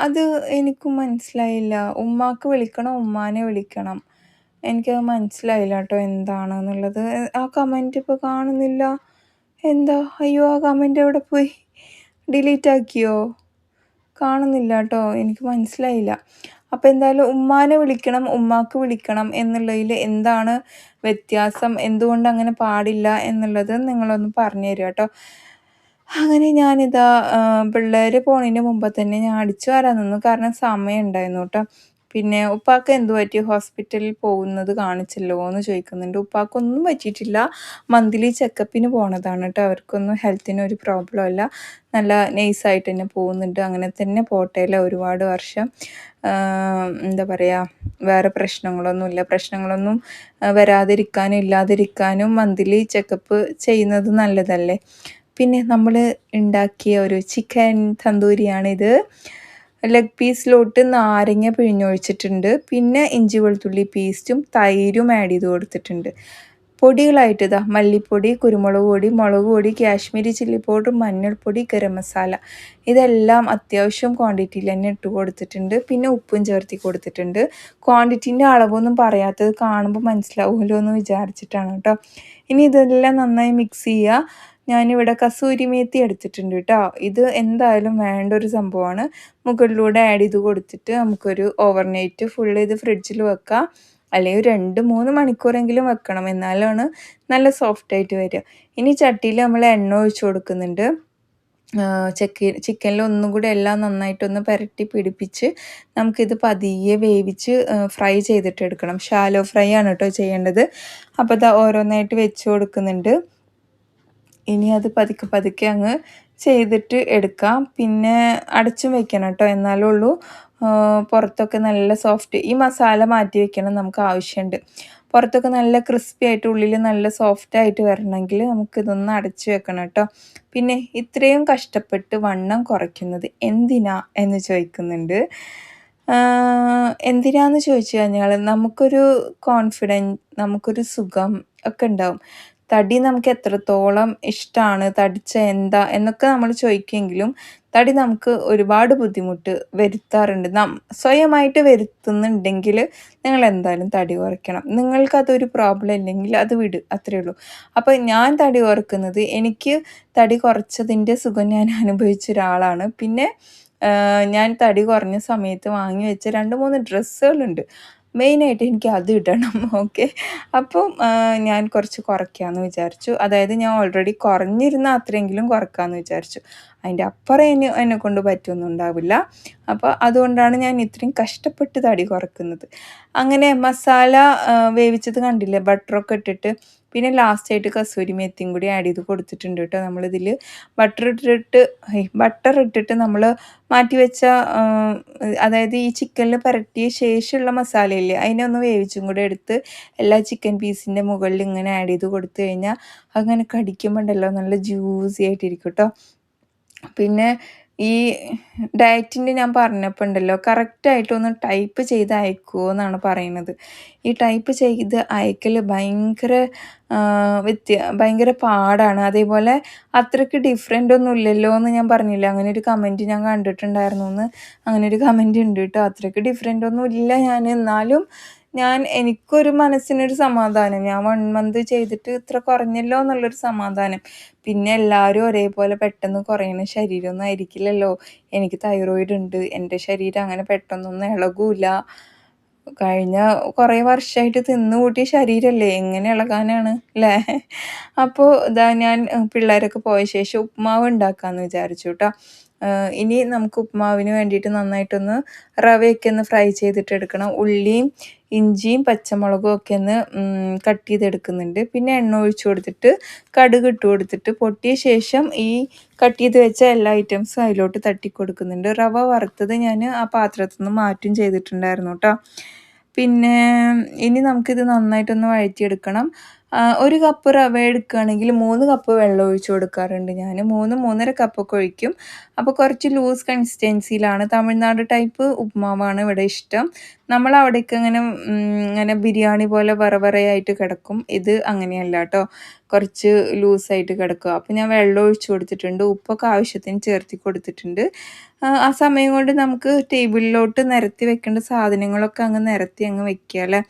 Speaker 1: അത് എനിക്കും മനസ്സിലായില്ല. ഉമ്മാക്ക് വിളിക്കണം, ഉമ്മാനെ വിളിക്കണം. എനിക്കത് മനസ്സിലായില്ല ട്ടോ എന്താണെന്നുള്ളത്. ആ കമന്റ് ഇപ്പൊ കാണുന്നില്ല. എന്താ? അയ്യോ! ആ കമന്റ് എവിടെ പോയി? ഡിലീറ്റ് ആക്കിയോ? കാണുന്നില്ല ട്ടോ. എനിക്ക് മനസ്സിലായില്ല. അപ്പോൾ എന്തായാലും ഉമ്മാനെ വിളിക്കണം, ഉമ്മാക്ക് വിളിക്കണം എന്നുള്ളതിൽ എന്താണ് വ്യത്യാസം? എന്തുകൊണ്ട് അങ്ങനെ പാടില്ല എന്നുള്ളത് നിങ്ങളൊന്ന് പറഞ്ഞു തരിക ട്ടോ. അങ്ങനെ ഞാനിതാ പിള്ളേർ പോണതിന് മുമ്പ് തന്നെ ഞാൻ അടിച്ചു വാരാൻ നിന്നു. കാരണം സമയം ഉണ്ടായിരുന്നു ട്ടോ. പിന്നെ ഉപ്പാക്ക് എന്ത് പറ്റി ഹോസ്പിറ്റലിൽ പോകുന്നത് കാണിച്ചല്ലോ എന്ന് ചോദിക്കുന്നുണ്ട്. ഉപ്പാക്കൊന്നും പറ്റിയിട്ടില്ല. മന്ത്ലി ചെക്കപ്പിന് പോണതാണ് ട്ടോ. അവർക്കൊന്നും ഹെൽത്തിന് ഒരു പ്രോബ്ലം ഇല്ല. നല്ല നൈസായിട്ട് തന്നെ പോകുന്നുണ്ട്. അങ്ങനെ തന്നെ പോട്ടെല്ലേ ഒരുപാട് വർഷം. എന്താ പറയുക, വേറെ പ്രശ്നങ്ങളൊന്നും വരാതിരിക്കാനും ഇല്ലാതിരിക്കാനും മന്ത്ലി ചെക്കപ്പ് ചെയ്യുന്നത് നല്ലതല്ലേ. പിന്നെ നമ്മൾ ഉണ്ടാക്കിയ ഒരു ചിക്കൻ തന്തൂരിയാണിത്. ലെഗ് പീസിലോട്ട് നാരങ്ങ പിഴിഞ്ഞൊഴിച്ചിട്ടുണ്ട്. പിന്നെ ഇഞ്ചി വെളുത്തുള്ളി പേസ്റ്റും തൈരും ആഡ് ചെയ്ത് കൊടുത്തിട്ടുണ്ട്. പൊടികളായിട്ട് ഇതാ മല്ലിപ്പൊടി, കുരുമുളക് പൊടി, മുളക് പൊടി, കാശ്മീരി ചില്ലി പൗഡർ, മഞ്ഞൾപ്പൊടി, ഗരം മസാല ഇതെല്ലാം അത്യാവശ്യം ക്വാണ്ടിറ്റിയിൽ തന്നെ ഇട്ട് കൊടുത്തിട്ടുണ്ട്. പിന്നെ ഉപ്പും ചേർത്തി കൊടുത്തിട്ടുണ്ട്. ക്വാണ്ടിറ്റീൻ്റെ അളവൊന്നും പറയാത്തത് കാണുമ്പോൾ മനസ്സിലാവുമല്ലോ എന്ന് വിചാരിച്ചിട്ടാണ് കേട്ടോ. ഇനി ഇതെല്ലാം നന്നായി മിക്സ് ചെയ്യുക. ഞാനിവിടെ കസൂരി മേത്തി എടുത്തിട്ടുണ്ട് കേട്ടോ. ഇത് എന്തായാലും വേണ്ട ഒരു സംഭവമാണ്. മുകളിലൂടെ ആഡ് ചെയ്ത് കൊടുത്തിട്ട് നമുക്കൊരു ഓവർനൈറ്റ് ഫുൾ ഇത് ഫ്രിഡ്ജിൽ വെക്കാം. അല്ലെങ്കിൽ 2-3 മണിക്കൂറെങ്കിലും വെക്കണം. എന്നാലാണ് നല്ല സോഫ്റ്റായിട്ട് വരിക. ഇനി ചട്ടിയിൽ നമ്മൾ എണ്ണ ഒഴിച്ച് കൊടുക്കുന്നുണ്ട്. ചിക്കനിൽ ഒന്നും കൂടി എല്ലാം നന്നായിട്ടൊന്ന് പുരട്ടി പിടിപ്പിച്ച് നമുക്കിത് പതിയെ വേവിച്ച് ഫ്രൈ ചെയ്തിട്ട് എടുക്കണം. ഷാലോ ഫ്രൈ ആണ് കേട്ടോ ചെയ്യേണ്ടത്. അപ്പോൾ ഇത് ഓരോന്നായിട്ട് വെച്ച് കൊടുക്കുന്നുണ്ട്. ഇനി അത് പതുക്കെ അങ്ങ് ചെയ്തിട്ട് എടുക്കാം. പിന്നെ അടച്ചും വെക്കണം കേട്ടോ. എന്നാലേ ഉള്ളൂ പുറത്തൊക്കെ നല്ല സോഫ്റ്റ്. ഈ മസാല മാറ്റി വെക്കണം, നമുക്ക് ആവശ്യമുണ്ട്. പുറത്തൊക്കെ നല്ല ക്രിസ്പി ആയിട്ട് ഉള്ളിൽ നല്ല സോഫ്റ്റ് ആയിട്ട് വരണമെങ്കിൽ നമുക്കിതൊന്ന് അടച്ചു വെക്കണം കേട്ടോ. പിന്നെ ഇത്രയും കഷ്ടപ്പെട്ട് വണ്ണം കുറയ്ക്കുന്നത് എന്തിനാ എന്ന് ചോദിക്കുന്നുണ്ട്. എന്തിനാന്ന് ചോദിച്ചു കഴിഞ്ഞാൽ നമുക്കൊരു കോൺഫിഡൻസ്, നമുക്കൊരു സുഖം ഒക്കെ ഉണ്ടാവും. തടി നമുക്ക് എത്രത്തോളം ഇഷ്ടമാണ്, തടിച്ച എന്താ എന്നൊക്കെ നമ്മൾ ചോദിക്കുമെങ്കിലും തടി നമുക്ക് ഒരുപാട് ബുദ്ധിമുട്ട് വരുത്താറുണ്ട്. സ്വയമായിട്ട് വരുത്തുന്നുണ്ടെങ്കിൽ നിങ്ങൾ എന്തായാലും തടി കുറയ്ക്കണം. നിങ്ങൾക്കതൊരു പ്രോബ്ലം ഇല്ലെങ്കിൽ അത് വിട്, അത്രയേ ഉള്ളൂ. അപ്പോൾ ഞാൻ തടി കുറയ്ക്കുന്നത് എനിക്ക് തടി കുറച്ചതിൻ്റെ സുഖം ഞാൻ അനുഭവിച്ച ഒരാളാണ്. പിന്നെ ഞാൻ തടി കുറഞ്ഞ സമയത്ത് വാങ്ങി വെച്ച 2-3 ഡ്രസ്സുകളുണ്ട്. മെയിനായിട്ട് എനിക്ക് അത് ഇടണം. ഓക്കെ. അപ്പം ഞാൻ കുറച്ച് കുറയ്ക്കാമെന്ന് വിചാരിച്ചു. അതായത് ഞാൻ ഓൾറെഡി കുറഞ്ഞിരുന്ന അത്രയെങ്കിലും കുറയ്ക്കാമെന്ന് വിചാരിച്ചു. അതിൻ്റെ അപ്പുറം എന്നെക്കൊണ്ട് പറ്റുമൊന്നും ഉണ്ടാവില്ല. അപ്പോൾ അതുകൊണ്ടാണ് ഞാൻ ഇത്രയും കഷ്ടപ്പെട്ട് തടി കുറയ്ക്കുന്നത്. അങ്ങനെ മസാല വേവിച്ചത് കണ്ടില്ലേ, ബട്ടറൊക്കെ ഇട്ടിട്ട്. പിന്നെ ലാസ്റ്റായിട്ട് കസൂരി മേത്തിയും കൂടി ആഡ് ചെയ്ത് കൊടുത്തിട്ടുണ്ട് കേട്ടോ. നമ്മളിതിൽ ബട്ടർ ഇട്ടിട്ട് നമ്മൾ മാറ്റി വെച്ച അതായത് ഈ ചിക്കനിൽ പുരട്ടിയ ശേഷമുള്ള മസാലയില്ലേ, അതിനെ ഒന്ന് വേവിച്ചും കൂടെ എടുത്ത് എല്ലാ ചിക്കൻ പീസിൻ്റെ മുകളിൽ ഇങ്ങനെ ആഡ് ചെയ്ത് കൊടുത്തു കഴിഞ്ഞാൽ അങ്ങനെ കടിക്കുമ്പോൾ ഉണ്ടല്ലോ നല്ല ജ്യൂസി ആയിട്ടിരിക്കും കേട്ടോ. പിന്നെ ഈ ഡയറ്റിൻ്റെ ഞാൻ പറഞ്ഞപ്പോൾ ഉണ്ടല്ലോ, കറക്റ്റായിട്ടൊന്ന് ടൈപ്പ് ചെയ്ത് അയക്കുമോ എന്നാണ് പറയുന്നത്. ഈ ടൈപ്പ് ചെയ്ത് അയക്കൽ ഭയങ്കര പാടാണ്. അതേപോലെ അത്രയ്ക്ക് ഡിഫറെൻ്റ് ഒന്നും ഇല്ലല്ലോ എന്ന് ഞാൻ പറഞ്ഞില്ല. അങ്ങനെ ഒരു കമൻറ്റ് ഞാൻ കണ്ടിട്ടുണ്ടായിരുന്നു എന്ന്. അങ്ങനെ ഒരു കമൻറ്റ് ഉണ്ട് കേട്ടോ. അത്രയ്ക്ക് ഡിഫറെൻ്റ് ഒന്നും ഇല്ല എന്നാലും എനിക്കൊരു മനസ്സിനൊരു സമാധാനം. ഞാൻ 1 മന്ത് ചെയ്തിട്ട് ഇത്ര കുറഞ്ഞല്ലോ എന്നുള്ളൊരു സമാധാനം. പിന്നെ എല്ലാവരും ഒരേപോലെ പെട്ടെന്ന് കുറയണ ശരീരമൊന്നും ആയിരിക്കില്ലല്ലോ. എനിക്ക് തൈറോയിഡ് ഉണ്ട്. എൻ്റെ ശരീരം അങ്ങനെ പെട്ടെന്നൊന്നും ഇളകില്ല. കഴിഞ്ഞ കുറേ വർഷമായിട്ട് തിന്നു കൂട്ടിയ ശരീരമല്ലേ, എങ്ങനെ ഇളകാനാണ് അല്ലേ. അപ്പോൾ ഞാൻ പിള്ളേരൊക്കെ പോയ ശേഷം ഉപ്മാവ് ഉണ്ടാക്കാമെന്ന് വിചാരിച്ചു കേട്ടോ. ഇനി നമുക്ക് ഉപ്മാവിന് വേണ്ടിയിട്ട് നന്നായിട്ടൊന്ന് റവയൊക്കെ ഒന്ന് ഫ്രൈ ചെയ്തിട്ട് എടുക്കണം. ഉള്ളിയും ഇഞ്ചിയും പച്ചമുളകും ഒക്കെ ഒന്ന് കട്ട് ചെയ്തെടുക്കുന്നുണ്ട്. പിന്നെ എണ്ണ ഒഴിച്ച് കൊടുത്തിട്ട് കടുക് ഇട്ട് കൊടുത്തിട്ട് പൊട്ടിയ ശേഷം ഈ കട്ട് ചെയ്ത് വെച്ച എല്ലാ ഐറ്റംസും അതിലോട്ട് തട്ടി കൊടുക്കുന്നുണ്ട്. റവ വറുത്തത് ഞാൻ ആ പാത്രത്തിൽ നിന്ന് മാറ്റും ചെയ്തിട്ടുണ്ടായിരുന്നു കേട്ടോ. പിന്നെ ഇനി നമുക്കിത് നന്നായിട്ടൊന്ന് വഴറ്റിയെടുക്കണം. 1 കപ്പ് റവ എടുക്കുകയാണെങ്കിൽ 3 കപ്പ് വെള്ളം ഒഴിച്ച് കൊടുക്കാറുണ്ട് ഞാൻ. 3, 3.5 കപ്പൊക്കെ ഒഴിക്കും. അപ്പോൾ കുറച്ച് ലൂസ് കൺസിസ്റ്റൻസിയിലാണ്. തമിഴ്നാട് ടൈപ്പ് ഉപ്മാവാണ് ഇവിടെ ഇഷ്ടം. നമ്മളവിടേക്ക് ഇങ്ങനെ ബിരിയാണി പോലെ വറവറയായിട്ട് കിടക്കും. ഇത് അങ്ങനെയല്ല കേട്ടോ, കുറച്ച് ലൂസായിട്ട് കിടക്കുക. അപ്പോൾ ഞാൻ വെള്ളം ഒഴിച്ച് കൊടുത്തിട്ടുണ്ട്, ഉപ്പൊക്കെ ആവശ്യത്തിന് ചേർത്തി കൊടുത്തിട്ടുണ്ട്. ആ സമയം കൊണ്ട് നമുക്ക് ടേബിളിലോട്ട് നിരത്തി വെക്കേണ്ട സാധനങ്ങളൊക്കെ നിരത്തി വെക്കുക അല്ലേ.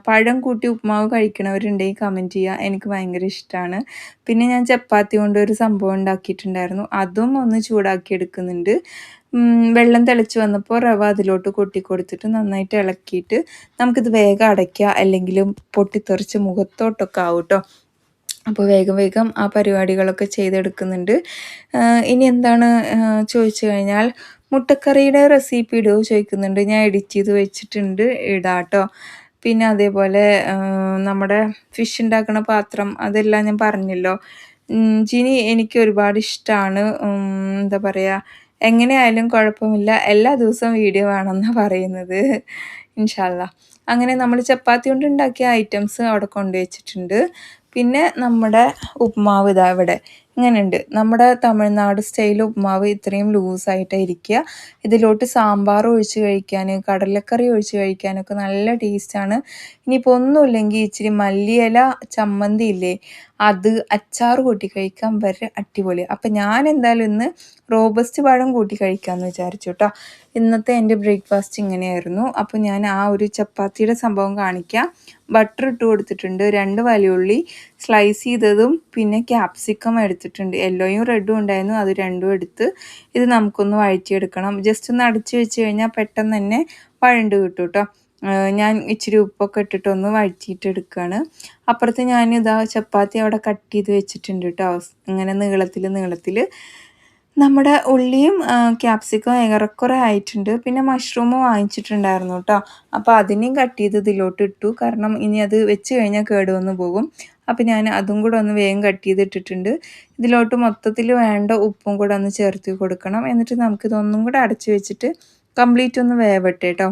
Speaker 1: പഴം കൂട്ടി ഉപ്മാവ് കഴിക്കണവരുണ്ടെങ്കിൽ കമൻറ്റ് ചെയ്യുക. എനിക്ക് ഭയങ്കര ഇഷ്ടമാണ്. പിന്നെ ഞാൻ ചപ്പാത്തി കൊണ്ട് ഒരു സംഭവം ഉണ്ടാക്കിയിട്ടുണ്ടായിരുന്നു, അതും ഒന്ന് ചൂടാക്കി എടുക്കുന്നുണ്ട്. വെള്ളം തിളച്ച് വന്നപ്പോൾ റവ അതിലോട്ട് കൊട്ടി കൊടുത്തിട്ട് നന്നായിട്ട് ഇളക്കിയിട്ട് നമുക്കിത് വേഗം അടയ്ക്കുക, അല്ലെങ്കിൽ പൊട്ടിത്തെറിച്ച് മുഖത്തോട്ടൊക്കെ ആവും കേട്ടോ. അപ്പോൾ വേഗം വേഗം ആ പരിപാടികളൊക്കെ ചെയ്തെടുക്കുന്നുണ്ട്. ഇനി എന്താണ് ചോദിച്ചു കഴിഞ്ഞാൽ, മുട്ടക്കറിയുടെ റെസിപ്പി ഇടുമോ ചോദിക്കുന്നുണ്ട്. ഞാൻ എഡിറ്റ് ചെയ്ത് വെച്ചിട്ടുണ്ട്, ഇടാം കേട്ടോ. പിന്നെ അതേപോലെ നമ്മുടെ ഫിഷ് ഉണ്ടാക്കുന്ന പാത്രം അതെല്ലാം ഞാൻ പറഞ്ഞല്ലോ. ജിനി എനിക്ക് ഒരുപാട് ഇഷ്ടമാണ്. എന്താ പറയുക, എങ്ങനെയായാലും കുഴപ്പമില്ല, എല്ലാ ദിവസവും വീഡിയോ വേണമെന്നാണ് പറയുന്നത്. ഇൻഷാ അല്ലാ. അങ്ങനെ നമ്മൾ ചപ്പാത്തി കൊണ്ട് ഉണ്ടാക്കിയ ഐറ്റംസ് അവിടെ കൊണ്ടുവച്ചിട്ടുണ്ട്. പിന്നെ നമ്മുടെ ഉപ്മാവ് ഇതാ ഇവിടെ ഇങ്ങനെയുണ്ട്. നമ്മുടെ തമിഴ്നാട് സ്റ്റൈൽ ഉപ്മാവ് ഇത്രയും ലൂസായിട്ടാണ് ഇരിക്കുക. ഇതിലോട്ട് സാമ്പാർ ഒഴിച്ച് കഴിക്കാൻ, കടലക്കറി ഒഴിച്ച് കഴിക്കാനൊക്കെ നല്ല ടേസ്റ്റാണ്. ഇനിയിപ്പോൾ ഒന്നുമില്ലെങ്കിൽ ഇച്ചിരി മല്ലിയില ചമ്മന്തി ഇല്ലേ, അത് അച്ചാർ കൂട്ടി കഴിക്കാൻ വരെ അടിപൊളി. അപ്പം ഞാൻ എന്തായാലും ഇന്ന് റോബസ്റ്റ് പഴം കൂട്ടി കഴിക്കാമെന്ന് വിചാരിച്ചു കേട്ടോ. ഇന്നത്തെ എൻ്റെ ബ്രേക്ക്ഫാസ്റ്റ് ഇങ്ങനെയായിരുന്നു. അപ്പോൾ ഞാൻ ആ ഒരു ചപ്പാത്തിയുടെ സംഭവം കാണിക്കാം. ബട്ടർ ഇട്ട് കൊടുത്തിട്ടുണ്ട്, 2 വലിയുള്ളി സ്ലൈസ് ചെയ്തതും പിന്നെ ക്യാപ്സിക്കം എടുത്തിട്ടുണ്ട്. യെല്ലോയും റെഡും ഉണ്ടായിരുന്നു, അത് രണ്ടും എടുത്ത് ഇത് നമുക്കൊന്ന് വഴറ്റിയെടുക്കണം. ജസ്റ്റ് ഒന്ന് അടച്ച് വെച്ച് കഴിഞ്ഞാൽ പെട്ടെന്ന് തന്നെ വഴണ്ട് കിട്ടും കേട്ടോ. ഞാൻ ഇച്ചിരി ഉപ്പൊക്കെ ഇട്ടിട്ടൊന്ന് വഴറ്റിയിട്ട് എടുക്കുകയാണ്. അപ്പുറത്ത് ഞാനിതാ ചപ്പാത്തി അവിടെ കട്ട് ചെയ്ത് വെച്ചിട്ടുണ്ട് കേട്ടോ, ഇങ്ങനെ നീളത്തിൽ. നമ്മുടെ ഉള്ളിയും ക്യാപ്സിക്കം ഏറെക്കുറെ ആയിട്ടുണ്ട്. പിന്നെ മഷ്റൂം വാങ്ങിച്ചിട്ടുണ്ടായിരുന്നു കേട്ടോ, അപ്പോൾ അതിനെയും കട്ട് ചെയ്ത് ഇതിലോട്ട് ഇട്ടു. കാരണം ഇനി അത് വെച്ച് കഴിഞ്ഞാൽ കേടുവന്ന് പോകും. അപ്പോൾ ഞാൻ അതും കൂടെ ഒന്ന് വേഗം കട്ട് ചെയ്തിട്ടിട്ടുണ്ട്. ഇതിലോട്ട് മൊത്തത്തിൽ വേണ്ട ഉപ്പും കൂടെ ഒന്ന് ചേർത്ത് കൊടുക്കണം. എന്നിട്ട് നമുക്കിതൊന്നും കൂടെ അടച്ച് വെച്ചിട്ട് കംപ്ലീറ്റ് ഒന്ന് വേവട്ടെ കേട്ടോ.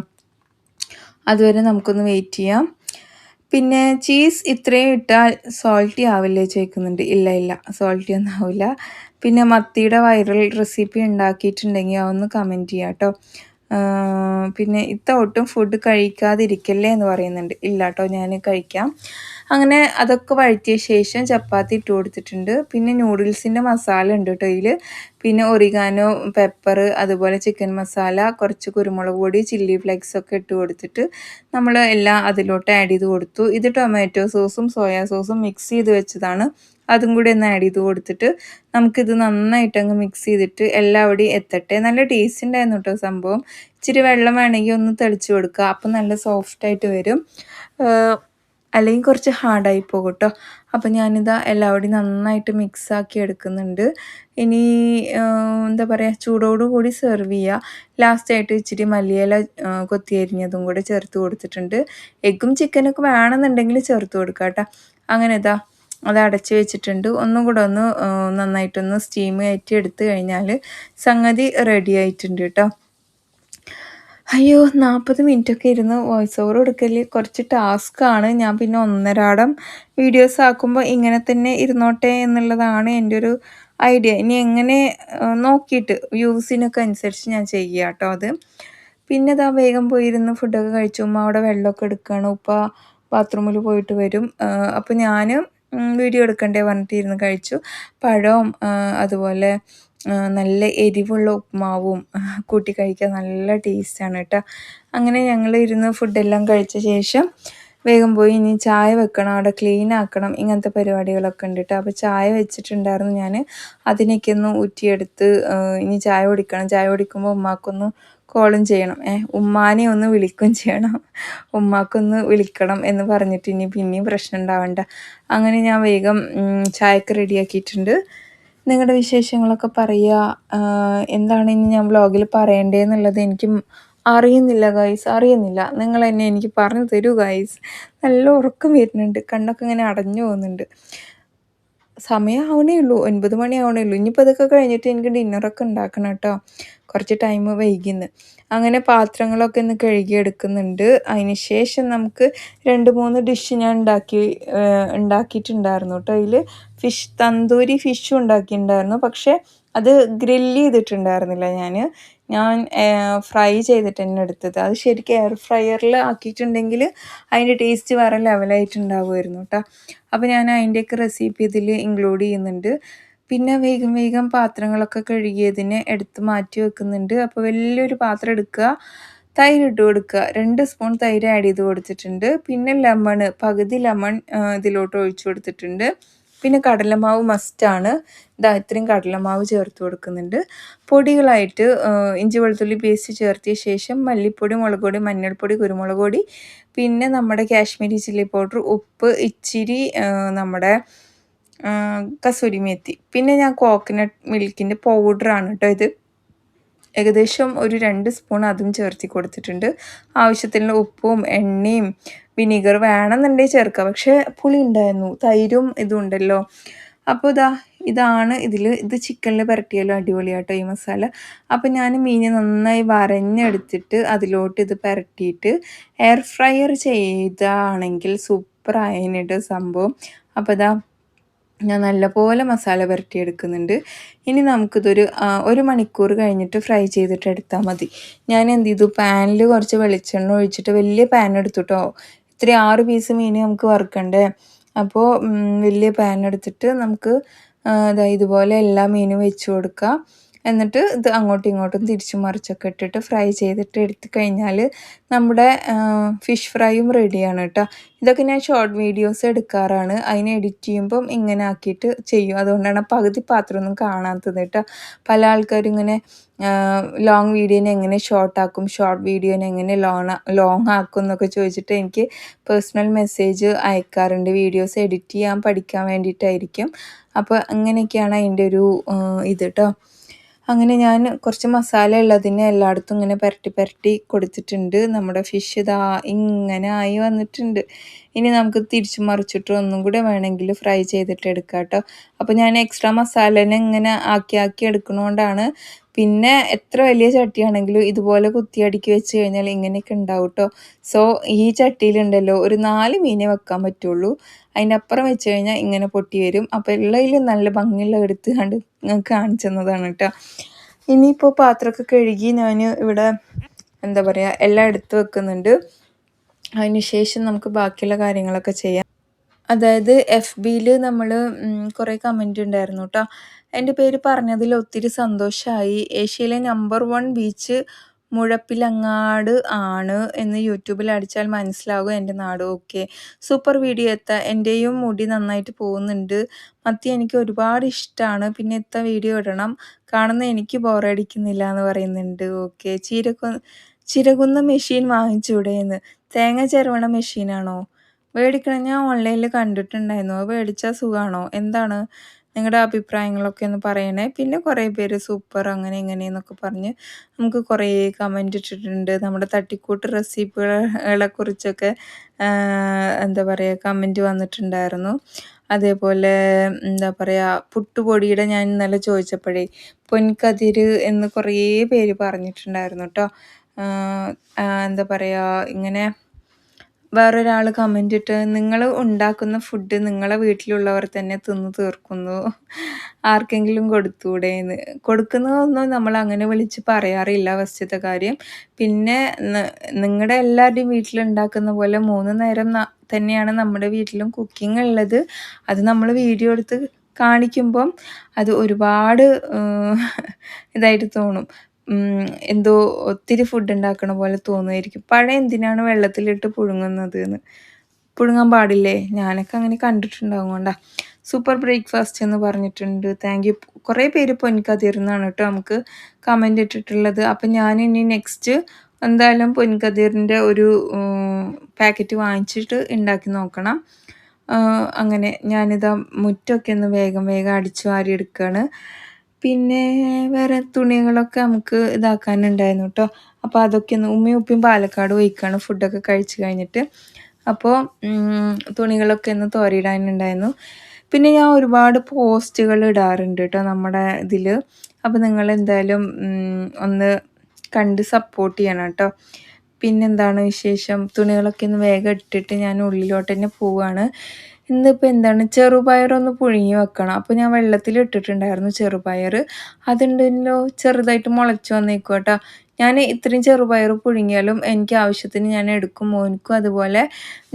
Speaker 1: അതുവരെ നമുക്കൊന്ന് വെയിറ്റ് ചെയ്യാം. പിന്നെ ചീസ് ഇത്രയും ഇട്ടാൽ സോൾട്ടി ആവില്ലേ ചോദിക്കുന്നുണ്ട്. ഇല്ല, സോൾട്ടി ഒന്നും ആവില്ല. പിന്നെ മത്തിയുടെ വൈറൽ റെസിപ്പി ഉണ്ടാക്കിയിട്ടുണ്ടെങ്കിൽ അതൊന്ന് കമൻറ്റ് ചെയ്യാം കേട്ടോ. പിന്നെ ഒട്ടും ഫുഡ് കഴിക്കാതിരിക്കല്ലേ എന്ന് പറയുന്നുണ്ട്. ഇല്ല കേട്ടോ, ഞാൻ കഴിക്കാം. അങ്ങനെ അതൊക്കെ വഴറ്റിയ ശേഷം ചപ്പാത്തി ഇട്ട് കൊടുത്തിട്ടുണ്ട്. പിന്നെ നൂഡിൽസിൻ്റെ മസാല ഉണ്ട് കേട്ടോ ഇതിൽ. പിന്നെ ഒറിഗാനോ, പെപ്പർ, അതുപോലെ ചിക്കൻ മസാല, കുറച്ച് കുരുമുളക് പൊടി, ചില്ലി ഫ്ലേക്സ് ഒക്കെ ഇട്ട് കൊടുത്തിട്ട് നമ്മൾ എല്ലാം അതിലോട്ട് ആഡ് ചെയ്ത് കൊടുത്തു. ഇത് ടൊമാറ്റോ സോസും സോയാ സോസും മിക്സ് ചെയ്ത് വെച്ചതാണ്, അതും കൂടി ഒന്ന് ആഡ് ചെയ്ത് കൊടുത്തിട്ട് നമുക്കിത് നന്നായിട്ട് മിക്സ് ചെയ്തിട്ട് എല്ലാവിടെയും എത്തട്ടെ. നല്ല ടേസ്റ്റ് ഉണ്ടായിരുന്നു കേട്ടോ സംഭവം. ഇച്ചിരി വെള്ളം വേണമെങ്കിൽ ഒന്ന് തെളിച്ച് കൊടുക്കുക, അപ്പം നല്ല സോഫ്റ്റായിട്ട് വരും. അല്ലെങ്കിൽ കുറച്ച് ഹാർഡായി പോകും കേട്ടോ. അപ്പം ഞാനിതാ എല്ലാവിടെയും നന്നായിട്ട് മിക്സാക്കി എടുക്കുന്നുണ്ട്. ഇനി എന്താ പറയുക, ചൂടോടുകൂടി സെർവ് ചെയ്യുക. ലാസ്റ്റായിട്ട് ഇച്ചിരി മല്ലിയില കൊത്തി അരിഞ്ഞതും കൂടെ ചേർത്ത് കൊടുത്തിട്ടുണ്ട്. എഗ്ഗും ചിക്കനൊക്കെ വേണമെന്നുണ്ടെങ്കിൽ ചേർത്ത് കൊടുക്കുക കേട്ടോ. അങ്ങനെ ഇതാ അത് അടച്ച് വെച്ചിട്ടുണ്ട്. ഒന്നും കൂടെ ഒന്ന് നന്നായിട്ടൊന്ന് സ്റ്റീം കയറ്റി എടുത്ത് കഴിഞ്ഞാൽ സംഗതി റെഡി ആയിട്ടുണ്ട് കേട്ടോ. അയ്യോ, 40 മിനിറ്റൊക്കെ ഇരുന്ന് വോയിസ് ഓവർ കൊടുക്കൽ കുറച്ച് ടാസ്ക്കാണ്. ഞാൻ പിന്നെ ഒന്നരാടം വീഡിയോസ് ആക്കുമ്പോൾ ഇങ്ങനെ തന്നെ ഇരുന്നോട്ടെ എന്നുള്ളതാണ് എൻ്റെ ഒരു ഐഡിയ. ഇനി എങ്ങനെ നോക്കിയിട്ട് വ്യൂസിനൊക്കെ അനുസരിച്ച് ഞാൻ ചെയ്യുക കേട്ടോ അത്. പിന്നെ ഇതാ വേഗം പോയിരുന്ന് ഫുഡൊക്കെ കഴിച്ചു. ഉമ്മ അവിടെ വെള്ളമൊക്കെ എടുക്കുകയാണ്, ഉപ്പ ബാത്റൂമിൽ പോയിട്ട് വരും. അപ്പോൾ ഞാൻ വീഡിയോ എടുക്കണ്ടേ പറഞ്ഞിട്ട് ഇരുന്ന് കഴിച്ചു. പഴവും അതുപോലെ നല്ല എരിവുള്ള ഉപ്മാവും കൂട്ടി കഴിക്കാൻ നല്ല ടേസ്റ്റാണ് കേട്ടോ. അങ്ങനെ ഞങ്ങൾ ഇരുന്ന് ഫുഡെല്ലാം കഴിച്ച ശേഷം വേഗം പോയി ഇനി ചായ വെക്കണം, അവിടെ ക്ലീൻ ആക്കണം, ഇങ്ങനത്തെ പരിപാടികളൊക്കെ ഉണ്ട് കേട്ടോ. അപ്പോൾ ചായ വെച്ചിട്ടുണ്ടായിരുന്നു ഞാൻ, അതിനൊക്കെ ഒന്ന് ഊറ്റിയെടുത്ത് ഇനി ചായ കുടിക്കണം. ചായ കുടിക്കുമ്പോൾ ഉമ്മാക്കൊന്ന് കോളും ചെയ്യണം, ഉമ്മാനെ ഒന്ന് വിളിക്കുകയും ചെയ്യണം. ഉമ്മാക്കൊന്ന് വിളിക്കണം എന്ന് പറഞ്ഞിട്ട് ഇനി പിന്നെയും പ്രശ്നം ഉണ്ടാവണ്ട. അങ്ങനെ ഞാൻ വേഗം ചായക്ക് റെഡിയാക്കിയിട്ടുണ്ട്. നിങ്ങളുടെ വിശേഷങ്ങളൊക്കെ പറയുക. എന്താണ് ഇനി ഞാൻ വ്ളോഗിൽ പറയേണ്ടതെന്നുള്ളത് എനിക്ക് അറിയുന്നില്ല ഗൈസ്, അറിയുന്നില്ല. നിങ്ങൾ എന്നെ എനിക്ക് പറഞ്ഞു തരൂ ഗൈസ്. നല്ല ഉറക്കം വരുന്നുണ്ട്, കണ്ണൊക്കെ ഇങ്ങനെ അടഞ്ഞു പോകുന്നുണ്ട്. സമയം ആവണേ ഉള്ളൂ, 9 മണി ആവണേ ഉള്ളൂ. ഇനിയിപ്പോൾ ഇതൊക്കെ കഴിഞ്ഞിട്ട് എനിക്ക് ഡിന്നറൊക്കെ ഉണ്ടാക്കണം കേട്ടോ. കുറച്ച് ടൈം വൈകിന്ന്. അങ്ങനെ പാത്രങ്ങളൊക്കെ ഒന്ന് കഴുകിയെടുക്കുന്നുണ്ട്. അതിന് ശേഷം നമുക്ക് 2-3 ഡിഷ് ഞാൻ ഉണ്ടാക്കിയിട്ടുണ്ടായിരുന്നു കേട്ടോ. അതിൽ തന്തൂരി ഫിഷും ഉണ്ടാക്കിയിട്ടുണ്ടായിരുന്നു. പക്ഷേ അത് ഗ്രില്ല് ചെയ്തിട്ടുണ്ടായിരുന്നില്ല ഞാൻ ഫ്രൈ ചെയ്തിട്ട് തന്നെ എടുത്തത്. അത് ശരിക്കും എയർ ഫ്രയറിൽ ആക്കിയിട്ടുണ്ടെങ്കിൽ അതിൻ്റെ ടേസ്റ്റ് വേറെ ലെവലായിട്ടുണ്ടാവുമായിരുന്നു കേട്ടോ. അപ്പോൾ ഞാൻ അതിൻ്റെയൊക്കെ റെസിപ്പി ഇതിൽ ഇൻക്ലൂഡ് ചെയ്യുന്നുണ്ട്. പിന്നെ വേഗം വേഗം പാത്രങ്ങളൊക്കെ കഴുകിയതിനെ എടുത്ത് മാറ്റി വെക്കുന്നുണ്ട്. അപ്പോൾ വലിയൊരു പാത്രം എടുക്കുക, തൈര് ഇട്ട് കൊടുക്കുക. 2 സ്പൂൺ തൈര് ആഡ് ചെയ്ത് കൊടുത്തിട്ടുണ്ട്. പിന്നെ പകുതി ലെമൺ ഇതിലോട്ട് ഒഴിച്ചു കൊടുത്തിട്ടുണ്ട്. പിന്നെ കടലമാവ് മസ്റ്റാണ്. ഇത്രയും കടലമാവ് ചേർത്ത് കൊടുക്കുന്നുണ്ട്. പൊടികളായിട്ട് ഇഞ്ചി വെളുത്തുള്ളി പേസ്റ്റ് ചേർത്തിയ ശേഷം മല്ലിപ്പൊടി, മുളക് പൊടി, മഞ്ഞൾപ്പൊടി, കുരുമുളക് പൊടി, പിന്നെ നമ്മുടെ കാശ്മീരി ചില്ലി പൗഡർ, ഉപ്പ്, ഇച്ചിരി നമ്മുടെ കസൂരി മേത്തി, പിന്നെ ഞാൻ കോക്കനട്ട് മിൽക്കിൻ്റെ പൗഡറാണ് കേട്ടോ ഇത്. ഏകദേശം ഒരു 2 സ്പൂൺ അതും ചേർത്തി കൊടുത്തിട്ടുണ്ട്. ആവശ്യത്തിനുള്ള ഉപ്പും എണ്ണയും വിനീഗർ വേണമെന്നുണ്ടെങ്കിൽ ചേർക്കുക. പക്ഷേ പുളി ഉണ്ടായിരുന്നു, തൈരും ഇതും ഉണ്ടല്ലോ. അപ്പോൾ ഇതാണ് ഇത് ചിക്കനിൽ പുരട്ടിയാലോ അടിപൊളിയാട്ടോ ഈ മസാല. അപ്പോൾ ഞാൻ മീൻ നന്നായി വരഞ്ഞെടുത്തിട്ട് അതിലോട്ട് ഇത് പുരട്ടിയിട്ട് എയർ ഫ്രയർ ചെയ്താണെങ്കിൽ സൂപ്പറായിട്ട് സംഭവം. അപ്പോൾ ഞാൻ നല്ലപോലെ മസാല പുരട്ടിയെടുക്കുന്നുണ്ട്. ഇനി നമുക്കിതൊരു 1 മണിക്കൂർ കഴിഞ്ഞിട്ട് ഫ്രൈ ചെയ്തിട്ട് എടുത്താൽ മതി. ഞാൻ എന്ത് ചെയ്തു, പാനിൽ കുറച്ച് വെളിച്ചെണ്ണ ഒഴിച്ചിട്ട് വലിയ പാൻ എടുത്തു കേട്ടോ. 6 പീസ് മീൻ നമുക്ക് വറുക്കണ്ടേ. അപ്പോൾ വലിയ പാൻ എടുത്തിട്ട് നമുക്ക് ഇതുപോലെ എല്ലാ മീനും വെച്ച് കൊടുക്കുക. എന്നിട്ട് ഇത് അങ്ങോട്ടും ഇങ്ങോട്ടും തിരിച്ചും മറിച്ചൊക്കെ ഇട്ടിട്ട് ഫ്രൈ ചെയ്തിട്ട് എടുത്തു കഴിഞ്ഞാൽ നമ്മുടെ ഫിഷ് ഫ്രൈയും റെഡിയാണ് കേട്ടോ. ഇതൊക്കെ ഞാൻ ഷോർട്ട് വീഡിയോസ് എടുക്കാറാണ്. അതിനെ എഡിറ്റ് ചെയ്യുമ്പം ഇങ്ങനെ ആക്കിയിട്ട് ചെയ്യും. അതുകൊണ്ടാണ് പകുതി പാത്രമൊന്നും കാണാത്തത് കേട്ടോ. പല ആൾക്കാരും ഇങ്ങനെ ലോങ് വീഡിയോനെ എങ്ങനെ ഷോർട്ടാക്കും, ഷോർട്ട് വീഡിയോനെ എങ്ങനെ ലോങ് ആക്കും എന്നൊക്കെ ചോദിച്ചിട്ട് എനിക്ക് പേഴ്സണൽ മെസ്സേജ് അയക്കാറുണ്ട്. വീഡിയോസ് എഡിറ്റ് ചെയ്യാൻ പഠിക്കാൻ വേണ്ടിയിട്ടായിരിക്കും. അപ്പോൾ അങ്ങനെയൊക്കെയാണ് അതിൻ്റെ ഒരു ഇത് കേട്ടോ. അങ്ങനെ ഞാൻ കുറച്ച് മസാല ഉള്ളതിനെ എല്ലായിടത്തും ഇങ്ങനെ പുരട്ടി കൊടുത്തിട്ടുണ്ട്. നമ്മുടെ ഫിഷ് ഇങ്ങനെ ആയി വന്നിട്ടുണ്ട്. ഇനി നമുക്ക് തിരിച്ചു മറിച്ചിട്ട് ഒന്നും കൂടെ വേണമെങ്കിൽ ഫ്രൈ ചെയ്തിട്ട് എടുക്കാം കേട്ടോ. അപ്പോൾ ഞാൻ എക്സ്ട്രാ മസാലേനെ ഇങ്ങനെ ആക്കി എടുക്കുന്നതുകൊണ്ടാണ്. പിന്നെ എത്ര വലിയ ചട്ടിയാണെങ്കിലും ഇതുപോലെ കുത്തിയടുക്കി വെച്ച് കഴിഞ്ഞാൽ ഇങ്ങനെയൊക്കെ ഉണ്ടാവും കേട്ടോ. സോ ഈ ചട്ടിയിലുണ്ടല്ലോ ഒരു 4 മീനേ വെക്കാൻ പറ്റുള്ളൂ. അതിൻ്റെ അപ്പുറം വെച്ച് കഴിഞ്ഞാൽ ഇങ്ങനെ പൊട്ടി വരും. അപ്പോൾ ഉള്ളതിൽ നല്ല ഭംഗിയുള്ള എടുത്ത് കണ്ട് കാണിച്ചു തന്നതാണ് കേട്ടോ. ഇനിയിപ്പോൾ പാത്രമൊക്കെ കഴുകി ഞാൻ ഇവിടെ എല്ലാം എടുത്ത് വെക്കുന്നുണ്ട്. അതിന് ശേഷം നമുക്ക് ബാക്കിയുള്ള കാര്യങ്ങളൊക്കെ ചെയ്യാം. അതായത് FBയിൽ നമ്മൾ കുറേ കമൻറ്റ് ഉണ്ടായിരുന്നു കേട്ടോ. എൻ്റെ പേര് പറഞ്ഞതിൽ ഒത്തിരി സന്തോഷമായി. ഏഷ്യയിലെ നമ്പർ 1 ബീച്ച് മുഴപ്പിലങ്ങാട് ആണ് എന്ന് യൂട്യൂബിൽ അടിച്ചാൽ മനസ്സിലാകും എൻ്റെ നാട്. ഓക്കെ, സൂപ്പർ വീഡിയോ എൻ്റെയും മുടി നന്നായിട്ട് പോകുന്നുണ്ട്. മത്തി എനിക്ക് ഒരുപാട് ഇഷ്ടമാണ്. പിന്നെ വീഡിയോ ഇടണം, കാണുന്ന എനിക്ക് ബോറടിക്കുന്നില്ല എന്ന് പറയുന്നുണ്ട്. ഓക്കെ, ചിരകുന്ന മെഷീൻ വാങ്ങിച്ചൂടെയെന്ന്. തേങ്ങ ചിരവണ മെഷീനാണോ മേടിക്കണം? ഞാൻ ഓൺലൈനിൽ കണ്ടിട്ടുണ്ടായിരുന്നു. അത് മേടിച്ചാൽ സുഖമാണോ? എന്താണ് നിങ്ങളുടെ അഭിപ്രായങ്ങളൊക്കെ ഒന്ന് പറയണേ. പിന്നെ കുറേ പേര് സൂപ്പർ അങ്ങനെ ഇങ്ങനെയെന്നൊക്കെ പറഞ്ഞ് നമുക്ക് കുറേ കമൻറ്റ് ഇട്ടിട്ടുണ്ട്. നമ്മുടെ തട്ടിക്കൂട്ട് റെസിപ്പികളെ കുറിച്ചൊക്കെ കമൻറ്റ് വന്നിട്ടുണ്ടായിരുന്നു. അതേപോലെ പുട്ടുപൊടിയുടെ ഞാൻ ഇന്നലെ ചോദിച്ചപ്പോഴേ പൊൻകതിര് എന്ന് കുറേ പേര് പറഞ്ഞിട്ടുണ്ടായിരുന്നു കേട്ടോ. ഇങ്ങനെ വേറൊരാൾ കമൻ്റ് ഇട്ട്, നിങ്ങൾ ഉണ്ടാക്കുന്ന ഫുഡ് നിങ്ങളെ വീട്ടിലുള്ളവർ തന്നെ തിന്ന് തീർക്കുന്നു, ആർക്കെങ്കിലും കൊടുത്തൂടെയെന്ന്. കൊടുക്കുന്നതൊന്നും നമ്മൾ അങ്ങനെ വിളിച്ച് പറയാറില്ല വസ്തുത കാര്യം. പിന്നെ നിങ്ങളുടെ എല്ലാവരുടെയും വീട്ടിലുണ്ടാക്കുന്ന പോലെ 3 നേരം തന്നെയാണ് നമ്മുടെ വീട്ടിലും കുക്കിംഗ് ഉള്ളത്. അത് നമ്മൾ വീഡിയോ എടുത്ത് കാണിക്കുമ്പം അത് ഒരുപാട് ഇതായിട്ട് തോന്നും. എന്തോ ഒത്തിരി ഫുഡ് ഉണ്ടാക്കണ പോലെ തോന്നുമായിരിക്കും. പഴം എന്തിനാണ് വെള്ളത്തിലിട്ട് പുഴുങ്ങുന്നത് എന്ന്. പുഴുങ്ങാൻ പാടില്ലേ? ഞാനൊക്കെ അങ്ങനെ കണ്ടിട്ടുണ്ടാവും. കൊണ്ടാ സൂപ്പർ ബ്രേക്ക്ഫാസ്റ്റ് എന്ന് പറഞ്ഞിട്ടുണ്ട്. Thank U. കുറേ പേര് പൊൻകതിർന്നാണ് കേട്ടോ നമുക്ക് കമൻ്റ് ഇട്ടിട്ടുള്ളത്. അപ്പം ഞാനിനി നെക്സ്റ്റ് എന്തായാലും പൊൻകതിറിൻ്റെ ഒരു പാക്കറ്റ് വാങ്ങിച്ചിട്ട് ഉണ്ടാക്കി നോക്കണം. അങ്ങനെ ഞാനിതാ മുറ്റമൊക്കെ ഒന്ന് വേഗം അടിച്ചു വാരി എടുക്കുകയാണ്. പിന്നെ വേറെ തുണികളൊക്കെ നമുക്ക് ഇതാക്കാനുണ്ടായിരുന്നു കേട്ടോ. അപ്പോൾ അതൊക്കെ ഒന്ന് ഉമ്മയും ഉപ്പയും പാലക്കാട് പോയിക്കാണ് ഫുഡൊക്കെ കഴിച്ച് കഴിഞ്ഞിട്ട്. അപ്പോൾ തുണികളൊക്കെ ഒന്ന് തോരയിടാനുണ്ടായിരുന്നു. പിന്നെ ഞാൻ ഒരുപാട് പോസ്റ്റുകൾ ഇടാറുണ്ട് കേട്ടോ നമ്മുടെ ഇതിൽ. അപ്പോൾ നിങ്ങളെന്തായാലും ഒന്ന് കണ്ട് സപ്പോർട്ട് ചെയ്യണം കേട്ടോ. പിന്നെന്താണ് വിശേഷം? തുണികളൊക്കെ ഒന്ന് വേഗം ഇട്ടിട്ട് ഞാൻ ഉള്ളിലോട്ട് തന്നെ പോവുകയാണ്. ഇന്നിപ്പോൾ എന്താണ് ചെറുപയറൊന്ന് പുഴുങ്ങി വെക്കണം. അപ്പോൾ ഞാൻ വെള്ളത്തിൽ ഇട്ടിട്ടുണ്ടായിരുന്നു ചെറുപയർ. അതുണ്ടല്ലോ ചെറുതായിട്ട് മുളച്ച് വന്നേക്കും കേട്ടോ. ഞാൻ ഇത്രയും ചെറുപയർ പുഴുങ്ങിയാലും എനിക്ക് ആവശ്യത്തിന് ഞാൻ എടുക്കും. മോനിക്കും അതുപോലെ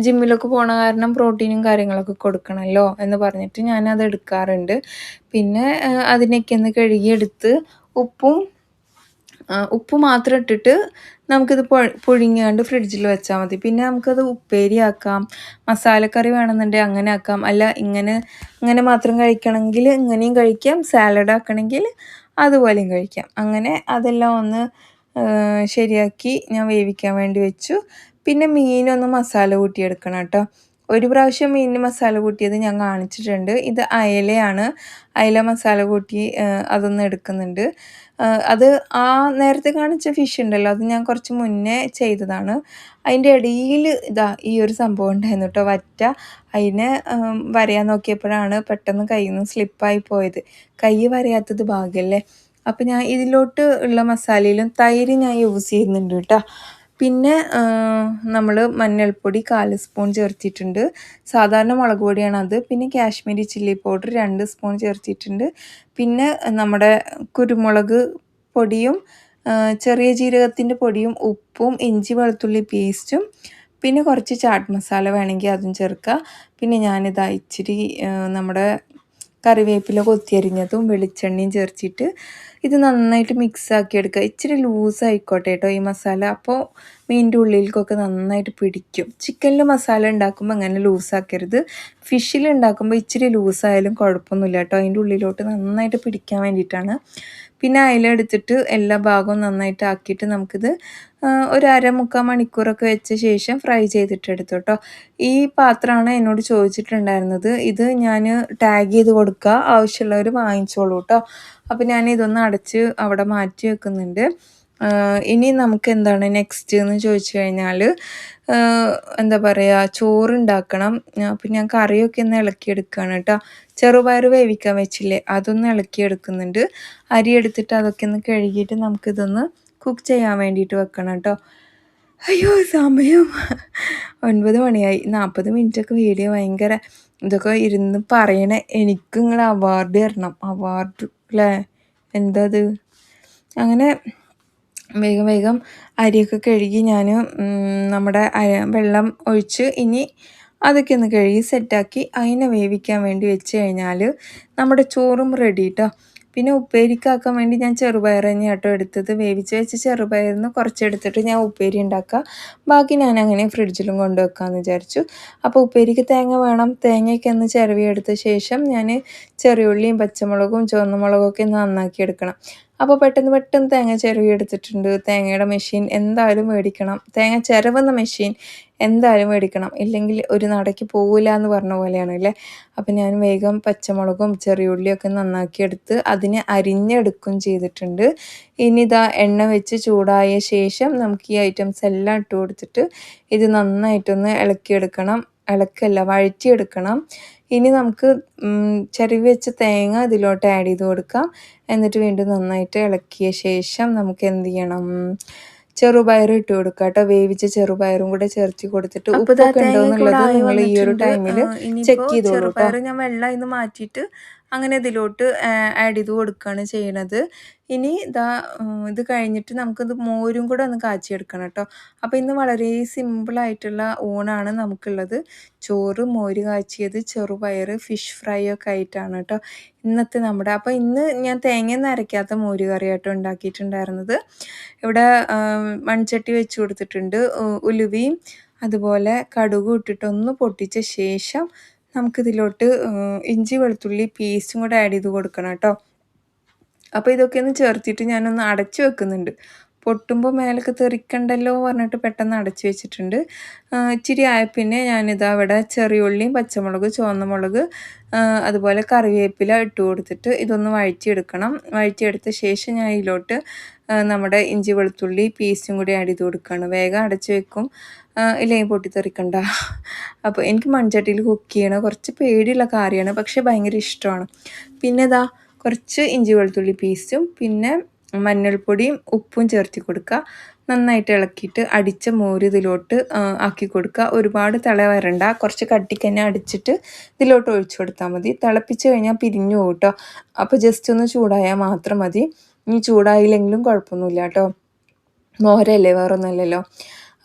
Speaker 1: ജിമ്മിലൊക്കെ പോണ കാരണം പ്രോട്ടീനും കാര്യങ്ങളൊക്കെ കൊടുക്കണമല്ലോ എന്ന് പറഞ്ഞിട്ട് ഞാനത് എടുക്കാറുണ്ട്. പിന്നെ അതിനൊക്കെ ഒന്ന് കഴുകിയെടുത്ത് ഉപ്പ് മാത്രം ഇട്ടിട്ട് നമുക്കിത് പുഴുങ്ങിയാണ്ട് ഫ്രിഡ്ജിൽ വെച്ചാൽ മതി. പിന്നെ നമുക്കത് ഉപ്പേരിയാക്കാം, മസാലക്കറി വേണമെന്നുണ്ടെങ്കിൽ അങ്ങനെ ആക്കാം. അല്ല ഇങ്ങനെ മാത്രം കഴിക്കണമെങ്കിൽ ഇങ്ങനെയും കഴിക്കാം, സാലഡ് ആക്കണമെങ്കിൽ അതുപോലെയും കഴിക്കാം. അങ്ങനെ അതെല്ലാം ഒന്ന് ശരിയാക്കി ഞാൻ വേവിക്കാൻ വേണ്ടി വെച്ചു. പിന്നെ മീനൊന്ന് മസാല കൂട്ടിയെടുക്കണം കേട്ടോ. ഒരു പ്രാവശ്യം മീനിന് മസാല കൂട്ടിയത് ഞാൻ കാണിച്ചിട്ടുണ്ട്. ഇത് അയലയാണ്. അയല മസാല കൂട്ടി അതൊന്ന് എടുക്കുന്നുണ്ട്. അത് ആ നേരത്തെ കാണിച്ച ഫിഷ് ഉണ്ടല്ലോ, അത് ഞാൻ കുറച്ച് മുന്നേ ചെയ്തതാണ്. അതിൻ്റെ ഇടയിൽ ഈ ഒരു സംഭവം ഉണ്ടായിരുന്നു കേട്ടോ, വറ്റ. അതിനെ വരയാൻ നോക്കിയപ്പോഴാണ് പെട്ടെന്ന് കയ്യിൽ നിന്ന് സ്ലിപ്പായി പോയത്. കൈ വരയാത്തത് ഭാഗ്യമല്ലേ. അപ്പോൾ ഞാൻ ഇതിലോട്ട് ഉള്ള മസാലയിലും തൈര് ഞാൻ യൂസ് ചെയ്യുന്നുണ്ട് കേട്ടോ. പിന്നെ നമ്മൾ മഞ്ഞൾപ്പൊടി 1/4 സ്പൂൺ ചേർത്തിട്ടുണ്ട്. സാധാരണ മുളക് പൊടിയാണത്. പിന്നെ കാശ്മീരി ചില്ലി പൗഡർ 2 സ്പൂൺ ചേർത്തിട്ടുണ്ട്. പിന്നെ നമ്മുടെ കുരുമുളക് പൊടിയും ചെറിയ ജീരകത്തിൻ്റെ പൊടിയും ഉപ്പും ഇഞ്ചി വെളുത്തുള്ളി പേസ്റ്റും പിന്നെ കുറച്ച് ചാട്ട് മസാല വേണമെങ്കിൽ അതും ചേർക്കുക. പിന്നെ ഞാനിതാ ഇച്ചിരി നമ്മുടെ കറിവേപ്പില കൊത്തിയരിഞ്ഞതും വെളിച്ചെണ്ണയും ചേർത്തിട്ട് ഇത് നന്നായിട്ട് മിക്സ് ആക്കി എടുക്കുക. ഇച്ചിരി ലൂസ് ആയിക്കോട്ടെ കേട്ടോ ഈ മസാല, അപ്പോൾ മീനിൻ്റെ ഉള്ളിലേക്കൊക്കെ നന്നായിട്ട് പിടിക്കും. ചിക്കനിൽ മസാല ഉണ്ടാക്കുമ്പോൾ അങ്ങനെ ലൂസാക്കരുത്. ഫിഷിൽ ഉണ്ടാക്കുമ്പോൾ ഇച്ചിരി ലൂസായാലും കുഴപ്പമൊന്നുമില്ല കേട്ടോ, അതിൻ്റെ ഉള്ളിലോട്ട് നന്നായിട്ട് പിടിക്കാൻ വേണ്ടിയിട്ടാണ്. പിന്നെ അയില എടുത്തിട്ട് എല്ലാ ഭാഗവും നന്നായിട്ട് ആക്കിയിട്ട് നമുക്കിത് ഒരു 1/2-3/4 മണിക്കൂറൊക്കെ വെച്ച ശേഷം ഫ്രൈ ചെയ്തിട്ടെടുത്തു കേട്ടോ. ഈ പാത്രമാണ് എന്നോട് ചോദിച്ചിട്ടുണ്ടായിരുന്നത്. ഇത് ഞാൻ ടാഗ് ചെയ്ത് കൊടുക്കുക, ആവശ്യമുള്ളവർ വാങ്ങിച്ചോളൂ കേട്ടോ. അപ്പോൾ ഞാൻ ഇതൊന്ന് അടച്ച് അവിടെ മാറ്റി വെക്കുന്നുണ്ട്. ഇനി നമുക്ക് എന്താണ് നെക്സ്റ്റ് എന്ന് ചോദിച്ചു കഴിഞ്ഞാൽ എന്താ പറയുക, ചോറുണ്ടാക്കണം. അപ്പം ഞാൻ കറിയൊക്കെ ഒന്ന് ഇളക്കിയെടുക്കുകയാണ് കേട്ടോ. ചെറുപയർ വേവിക്കാൻ വെച്ചില്ലേ, അതൊന്ന് ഇളക്കിയെടുക്കുന്നുണ്ട്. അരി എടുത്തിട്ട് അതൊക്കെ ഒന്ന് കഴുകിയിട്ട് നമുക്കിതൊന്ന് കുക്ക് ചെയ്യാൻ വേണ്ടിയിട്ട് വെക്കണം കേട്ടോ. അയ്യോ സമയം 9 മണിയായി. 40 മിനിറ്റൊക്കെ വീഡിയോ ഭയങ്കര ഇതൊക്കെ ഇരുന്ന് പറയണേ. എനിക്ക് നിങ്ങൾ അവാർഡ് തരണം. അവാർഡ് അല്ലേ, എന്താ അത്. അങ്ങനെ വേഗം അരിയൊക്കെ കഴുകി ഞാൻ നമ്മുടെ വെള്ളം ഒഴിച്ച് ഇനി അതൊക്കെ ഒന്ന് കഴുകി സെറ്റാക്കി അതിനെ വേവിക്കാൻ വേണ്ടി വെച്ച് കഴിഞ്ഞാൽ നമ്മുടെ ചോറും റെഡി കേട്ടോ. പിന്നെ ഉപ്പേരിക്കാക്കാൻ വേണ്ടി ഞാൻ ചെറുപയർ തന്നെയാണ് കേട്ടോ എടുത്തത്. വേവിച്ച് വെച്ച് ചെറുപയറിന്ന് കുറച്ചെടുത്തിട്ട് ഞാൻ ഉപ്പേരി ഉണ്ടാക്കുക. ബാക്കി ഞാൻ അങ്ങനെ ഫ്രിഡ്ജിലും കൊണ്ടുവെക്കാമെന്ന് വിചാരിച്ചു. അപ്പോൾ ഉപ്പേരിക്ക് തേങ്ങ വേണം. തേങ്ങയൊക്കെ ഒന്ന് ചിരവിയെടുത്ത ശേഷം ഞാൻ ചെറിയുള്ളിയും പച്ചമുളകും ചുവന്ന മുളകൊക്കെ നന്നാക്കി എടുക്കണം. അപ്പോൾ പെട്ടെന്ന് തേങ്ങ ചിരവി എടുത്തിട്ടുണ്ട്. തേങ്ങയുടെ മെഷീൻ എന്തായാലും മേടിക്കണം. തേങ്ങ ചിരവുന്ന മെഷീൻ എന്തായാലും മേടിക്കണം, ഇല്ലെങ്കിൽ ഒരു നടയ്ക്ക് പോകില്ല എന്ന് പറഞ്ഞ പോലെയാണ് അല്ലേ. അപ്പം ഞാൻ വേഗം പച്ചമുളകും ചെറിയുള്ളിയൊക്കെ നന്നാക്കി എടുത്ത് അതിനെ അരിഞ്ഞെടുക്കും ചെയ്തിട്ടുണ്ട്. ഇനി ഇതാ എണ്ണ വെച്ച് ചൂടായ ശേഷം നമുക്ക് ഈ ഐറ്റംസ് എല്ലാം ഇട്ട് കൊടുത്തിട്ട് ഇത് നന്നായിട്ടൊന്ന് ഇളക്കിയെടുക്കണം. വഴറ്റിയെടുക്കണം. ഇനി നമുക്ക് ചിരവി വെച്ച തേങ്ങ ഇതിലോട്ട് ആഡ് ചെയ്ത് കൊടുക്കാം. എന്നിട്ട് വീണ്ടും നന്നായിട്ട് ഇളക്കിയ ശേഷം നമുക്ക് എന്ത് ചെയ്യണം, ചെറുപയർ ഇട്ട് കൊടുക്കുക കേട്ടോ. വേവിച്ച ചെറുപയറും കൂടെ ചേർത്ത് കൊടുത്തിട്ട് ഉപ്പൊക്കെ ഉണ്ടോ എന്നുള്ളത് നിങ്ങൾ ഈ ഒരു ടൈമിൽ ചെക്ക് ചെയ്തോളൂ. ചെറുപയർ ഞാൻ വെള്ളം ഇന്ന് മാറ്റിയിട്ട് അങ്ങനെ ഇതിലോട്ട് ആഡ് ചെയ്ത് കൊടുക്കുകയാണ് ചെയ്യണത്. ഇനി ഇത് കഴിഞ്ഞിട്ട് നമുക്കിത് മോരും കൂടെ ഒന്ന് കാച്ചിയെടുക്കണം കേട്ടോ. അപ്പോൾ ഇന്ന് വളരെ സിമ്പിളായിട്ടുള്ള ഊണാണ് നമുക്കുള്ളത്. ചോറ്, മോര് കാച്ചിയത്, ചെറുപയർ, ഫിഷ് ഫ്രൈ ഒക്കെ ആയിട്ടാണ് കേട്ടോ ഇന്നത്തെ നമ്മുടെ. അപ്പോൾ ഇന്ന് ഞാൻ തേങ്ങയൊന്നും അരയ്ക്കാത്ത മോര് കറിയായിട്ട് ഉണ്ടാക്കിയിട്ടുണ്ടായിരുന്നത്. ഇവിടെ മൺചട്ടി വെച്ച് കൊടുത്തിട്ടുണ്ട്. ഉലുവയും അതുപോലെ കടുകും ഇട്ടിട്ടൊന്ന് പൊട്ടിച്ച ശേഷം നമുക്കിതിലോട്ട് ഇഞ്ചി വെളുത്തുള്ളി പേസ്റ്റും കൂടെ ആഡ് ചെയ്ത് കൊടുക്കണം കേട്ടോ. അപ്പോൾ ഇതൊക്കെ ഒന്ന് ചേർത്തിട്ട് ഞാനൊന്ന് അടച്ചു വെക്കുന്നുണ്ട്. പൊട്ടുമ്പോൾ മേലൊക്കെ തെറിക്കണ്ടല്ലോ പറഞ്ഞിട്ട് പെട്ടെന്ന് അടച്ചു വെച്ചിട്ടുണ്ട്. ഇച്ചിരി ആയ പിന്നെ ഞാനിതാ ഇവിടെ ചെറിയുള്ളിയും പച്ചമുളക്, ചുവന്ന മുളക്, അതുപോലെ കറിവേപ്പില ഇട്ട് കൊടുത്തിട്ട് ഇതൊന്ന് വഴറ്റിയെടുക്കണം. വഴറ്റിയെടുത്ത ശേഷം ഞാൻ ഇതിലോട്ട് നമ്മുടെ ഇഞ്ചി വെളുത്തുള്ളി പേസ്റ്റും കൂടി ആഡ് ചെയ്ത് കൊടുക്കുകയാണ്. വേഗം അടച്ചു വെക്കും, ഇല്ലെങ്കിൽ പൊട്ടിത്തെറിക്കണ്ട. അപ്പോൾ എനിക്ക് മൺചട്ടിയിൽ കുക്ക് ചെയ്യണ കുറച്ച് പേടിയുള്ള കാര്യമാണ്, പക്ഷേ ഭയങ്കര ഇഷ്ടമാണ്. പിന്നെ കുറച്ച് ഇഞ്ചി വെളുത്തുള്ളി പേസ്റ്റും പിന്നെ മഞ്ഞൾപ്പൊടിയും ഉപ്പും ചേർത്തി കൊടുക്കുക. നന്നായിട്ട് ഇളക്കിയിട്ട് അടിച്ച മോര് ഇതിലോട്ട് ആക്കി കൊടുക്കുക. ഒരുപാട് തിള വരണ്ട, കുറച്ച് കട്ടിക്ക് തന്നെ അടിച്ചിട്ട് ഇതിലോട്ട് ഒഴിച്ചു കൊടുത്താൽ മതി. തിളപ്പിച്ച് കഴിഞ്ഞാൽ പിരിഞ്ഞു പോകും കേട്ടോ. അപ്പോൾ ജസ്റ്റ് ഒന്ന് ചൂടായാൽ മാത്രം മതി. ഇനി ചൂടായില്ലെങ്കിലും കുഴപ്പമൊന്നുമില്ല കേട്ടോ, മോരല്ലേ, വേറൊന്നുമല്ലല്ലോ.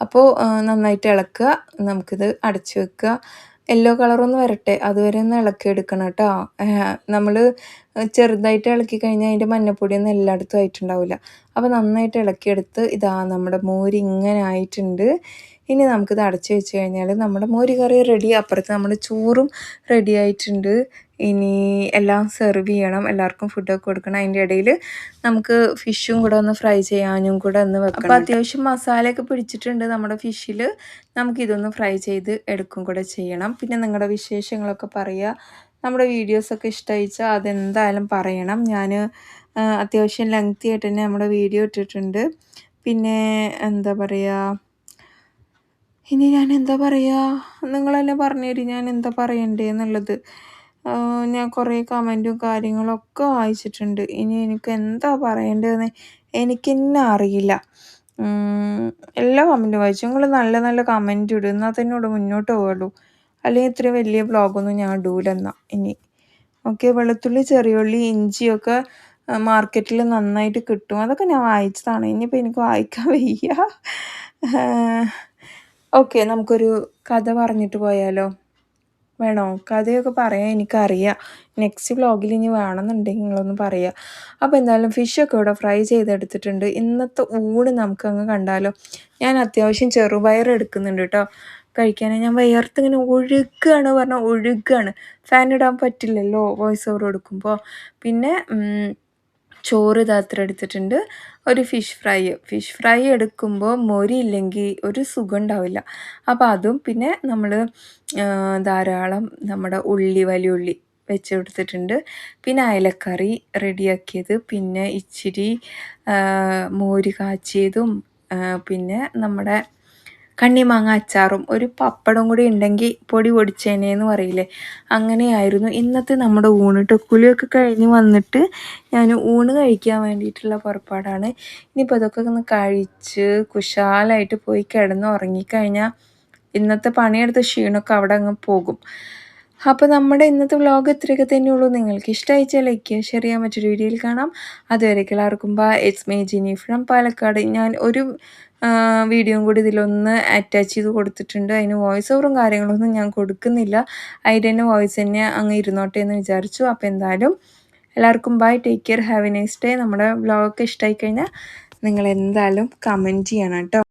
Speaker 1: അപ്പോൾ നന്നായിട്ട് ഇളക്കുക. നമുക്കിത് അടച്ചു വെക്കുക. യെല്ലോ കളറൊന്ന് വരട്ടെ, അതുവരെ ഒന്ന് ഇളക്കി എടുക്കണം കേട്ടോ. നമ്മൾ ചെറുതായിട്ട് ഇളക്കി കഴിഞ്ഞാൽ അതിൻ്റെ മഞ്ഞപ്പൊടിയൊന്നും എല്ലായിടത്തും ആയിട്ടുണ്ടാവില്ല. അപ്പോൾ നന്നായിട്ട് ഇളക്കിയെടുത്ത് ഇതാ നമ്മുടെ മോര് ഇങ്ങനെ ആയിട്ടുണ്ട്. ഇനി നമുക്കിത് അടച്ചു വെച്ച് കഴിഞ്ഞാൽ നമ്മുടെ മോര് കറി റെഡി. അപ്പുറത്ത് നമ്മുടെ ചോറും റെഡി ആയിട്ടുണ്ട്. ഇനി എല്ലാം സെർവ് ചെയ്യണം, എല്ലാവർക്കും ഫുഡൊക്കെ കൊടുക്കണം. അതിൻ്റെ ഇടയിൽ നമുക്ക് ഫിഷും കൂടെ ഒന്ന് ഫ്രൈ ചെയ്യാനും കൂടെ ഒന്ന് വെക്കണം. അപ്പോൾ അത്യാവശ്യം മസാലയൊക്കെ പിടിച്ചിട്ടുണ്ട് നമ്മുടെ ഫിഷിൽ. നമുക്കിതൊന്ന് ഫ്രൈ ചെയ്ത് എടുക്കും കൂടെ ചെയ്യണം. പിന്നെ നിങ്ങളുടെ വിശേഷങ്ങളൊക്കെ പറയുക. നമ്മുടെ വീഡിയോസൊക്കെ ഇഷ്ടമായിച്ചാൽ അതെന്തായാലും പറയണം. ഞാൻ അത്യാവശ്യം ലെങ്തി ആയിട്ട് തന്നെ നമ്മുടെ വീഡിയോ ഇട്ടിട്ടുണ്ട്. പിന്നെ എന്താ പറയുക, ഇനി ഞാൻ എന്താ പറയുക, നിങ്ങൾ തന്നെ പറഞ്ഞു തരും ഞാൻ എന്താ പറയണ്ടേ എന്നുള്ളത്. ഞാൻ കുറേ കമൻറ്റും കാര്യങ്ങളൊക്കെ വായിച്ചിട്ടുണ്ട്. ഇനി എനിക്ക് എന്താ പറയേണ്ടതെന്ന് എനിക്ക് തന്നെ അറിയില്ല. എല്ലാ കമൻറ്റും വായിച്ചു. നിങ്ങൾ നല്ല നല്ല കമൻറ്റ് ഇടും, എന്നാൽ തന്നെ ഇവിടെ മുന്നോട്ട് പോകുള്ളൂ. അല്ലെങ്കിൽ ഇത്ര വലിയ വ്ളോഗൊന്നും ഞാൻ ഇടൂലെന്നാ ഇനി. ഓക്കെ, വെളുത്തുള്ളി, ചെറിയുള്ളി, ഇഞ്ചിയൊക്കെ മാർക്കറ്റിൽ നന്നായിട്ട് കിട്ടും. അതൊക്കെ ഞാൻ വായിച്ചതാണ്. ഇനിയിപ്പോൾ എനിക്ക് വായിക്കാൻ വയ്യ. ഓക്കെ, നമുക്കൊരു കഥ പറഞ്ഞിട്ട് പോയാലോ? വേണോ? കഥയൊക്കെ പറയാൻ എനിക്കറിയാം. നെക്സ്റ്റ് വ്ളോഗിൽ ഇനി വേണമെന്നുണ്ടെങ്കിൽ നിങ്ങളൊന്ന് പറയുക. അപ്പോൾ എന്തായാലും ഫിഷൊക്കെ ഇവിടെ ഫ്രൈ ചെയ്തെടുത്തിട്ടുണ്ട്. ഇന്നത്തെ ഊണ് നമുക്കങ്ങ് കണ്ടാലോ. ഞാൻ അത്യാവശ്യം ചെറുപയർ എടുക്കുന്നുണ്ട് കേട്ടോ കഴിക്കാൻ. ഞാൻ ഇങ്ങനെ ഒഴുകുകയാണ് പറഞ്ഞാൽ ഒഴുകുകയാണ്. ഫാൻ ഇടാൻ പറ്റില്ലല്ലോ വോയിസ് ഓവർ കൊടുക്കുമ്പോൾ. പിന്നെ ചോറ് ഇതാത്ര എടുത്തിട്ടുണ്ട്. ഒരു ഫിഷ് ഫ്രൈ എടുക്കുമ്പോൾ മൊരിയില്ലെങ്കിൽ ഒരു സുഖം ഉണ്ടാവില്ല. അപ്പോൾ അതും പിന്നെ നമ്മൾ ധാരാളം നമ്മുടെ വലിയ ഉള്ളി വെച്ച് കൊടുത്തിട്ടുണ്ട്. പിന്നെ അയലക്കറി റെഡിയാക്കിയത്, പിന്നെ ഇച്ചിരി മോര് കാച്ചിയതും, പിന്നെ നമ്മുടെ കണ്ണിമാങ്ങ അച്ചാറും, ഒരു പപ്പടം കൂടി ഉണ്ടെങ്കിൽ പൊടി പൊടിച്ചേനേന്ന് പറയില്ലേ, അങ്ങനെയായിരുന്നു ഇന്നത്തെ നമ്മുടെ ഊണിട്ട്. കുളിയൊക്കെ കഴിഞ്ഞ് വന്നിട്ട് ഞാൻ ഊണ് കഴിക്കാൻ വേണ്ടിയിട്ടുള്ള പുറപ്പാടാണ്. ഇനിയിപ്പോൾ അതൊക്കെ ഒന്ന് കഴിച്ച് കുശാലായിട്ട് പോയി കിടന്ന് ഉറങ്ങിക്കഴിഞ്ഞാൽ ഇന്നത്തെ പണിയെടുത്ത ക്ഷീണമൊക്കെ അവിടെ അങ്ങ് പോകും. അപ്പോൾ നമ്മുടെ ഇന്നത്തെ വ്ളോഗ് ഇത്രയൊക്കെ തന്നെയുള്ളൂ. നിങ്ങൾക്ക് ഇഷ്ടമായിച്ചാൽ ലൈക്ക് ചെയ്യുക, ഷെയർ ചെയ്യാൻ മറ്റൊരു വീഡിയോയിൽ കാണാം. അതുവരേക്കും എല്ലാവർക്കും bye. It's me Jini from Palakkad. ഞാൻ ഒരു വീഡിയോയും കൂടി ഇതിലൊന്ന് അറ്റാച്ച് ചെയ്ത് കൊടുത്തിട്ടുണ്ട്. അതിന് വോയിസ് ഓവറും കാര്യങ്ങളൊന്നും ഞാൻ കൊടുക്കുന്നില്ല. അതിൻ്റെ തന്നെ വോയിസ് തന്നെ അങ്ങ് ഇരുന്നോട്ടെ എന്ന് വിചാരിച്ചു. അപ്പോൾ എന്തായാലും എല്ലാവർക്കും bye, take care, have a nice day. നമ്മുടെ വ്ളോഗൊക്കെ ഇഷ്ടമായി കഴിഞ്ഞാൽ നിങ്ങൾ എന്തായാലും കമൻറ്റ് ചെയ്യണം കേട്ടോ.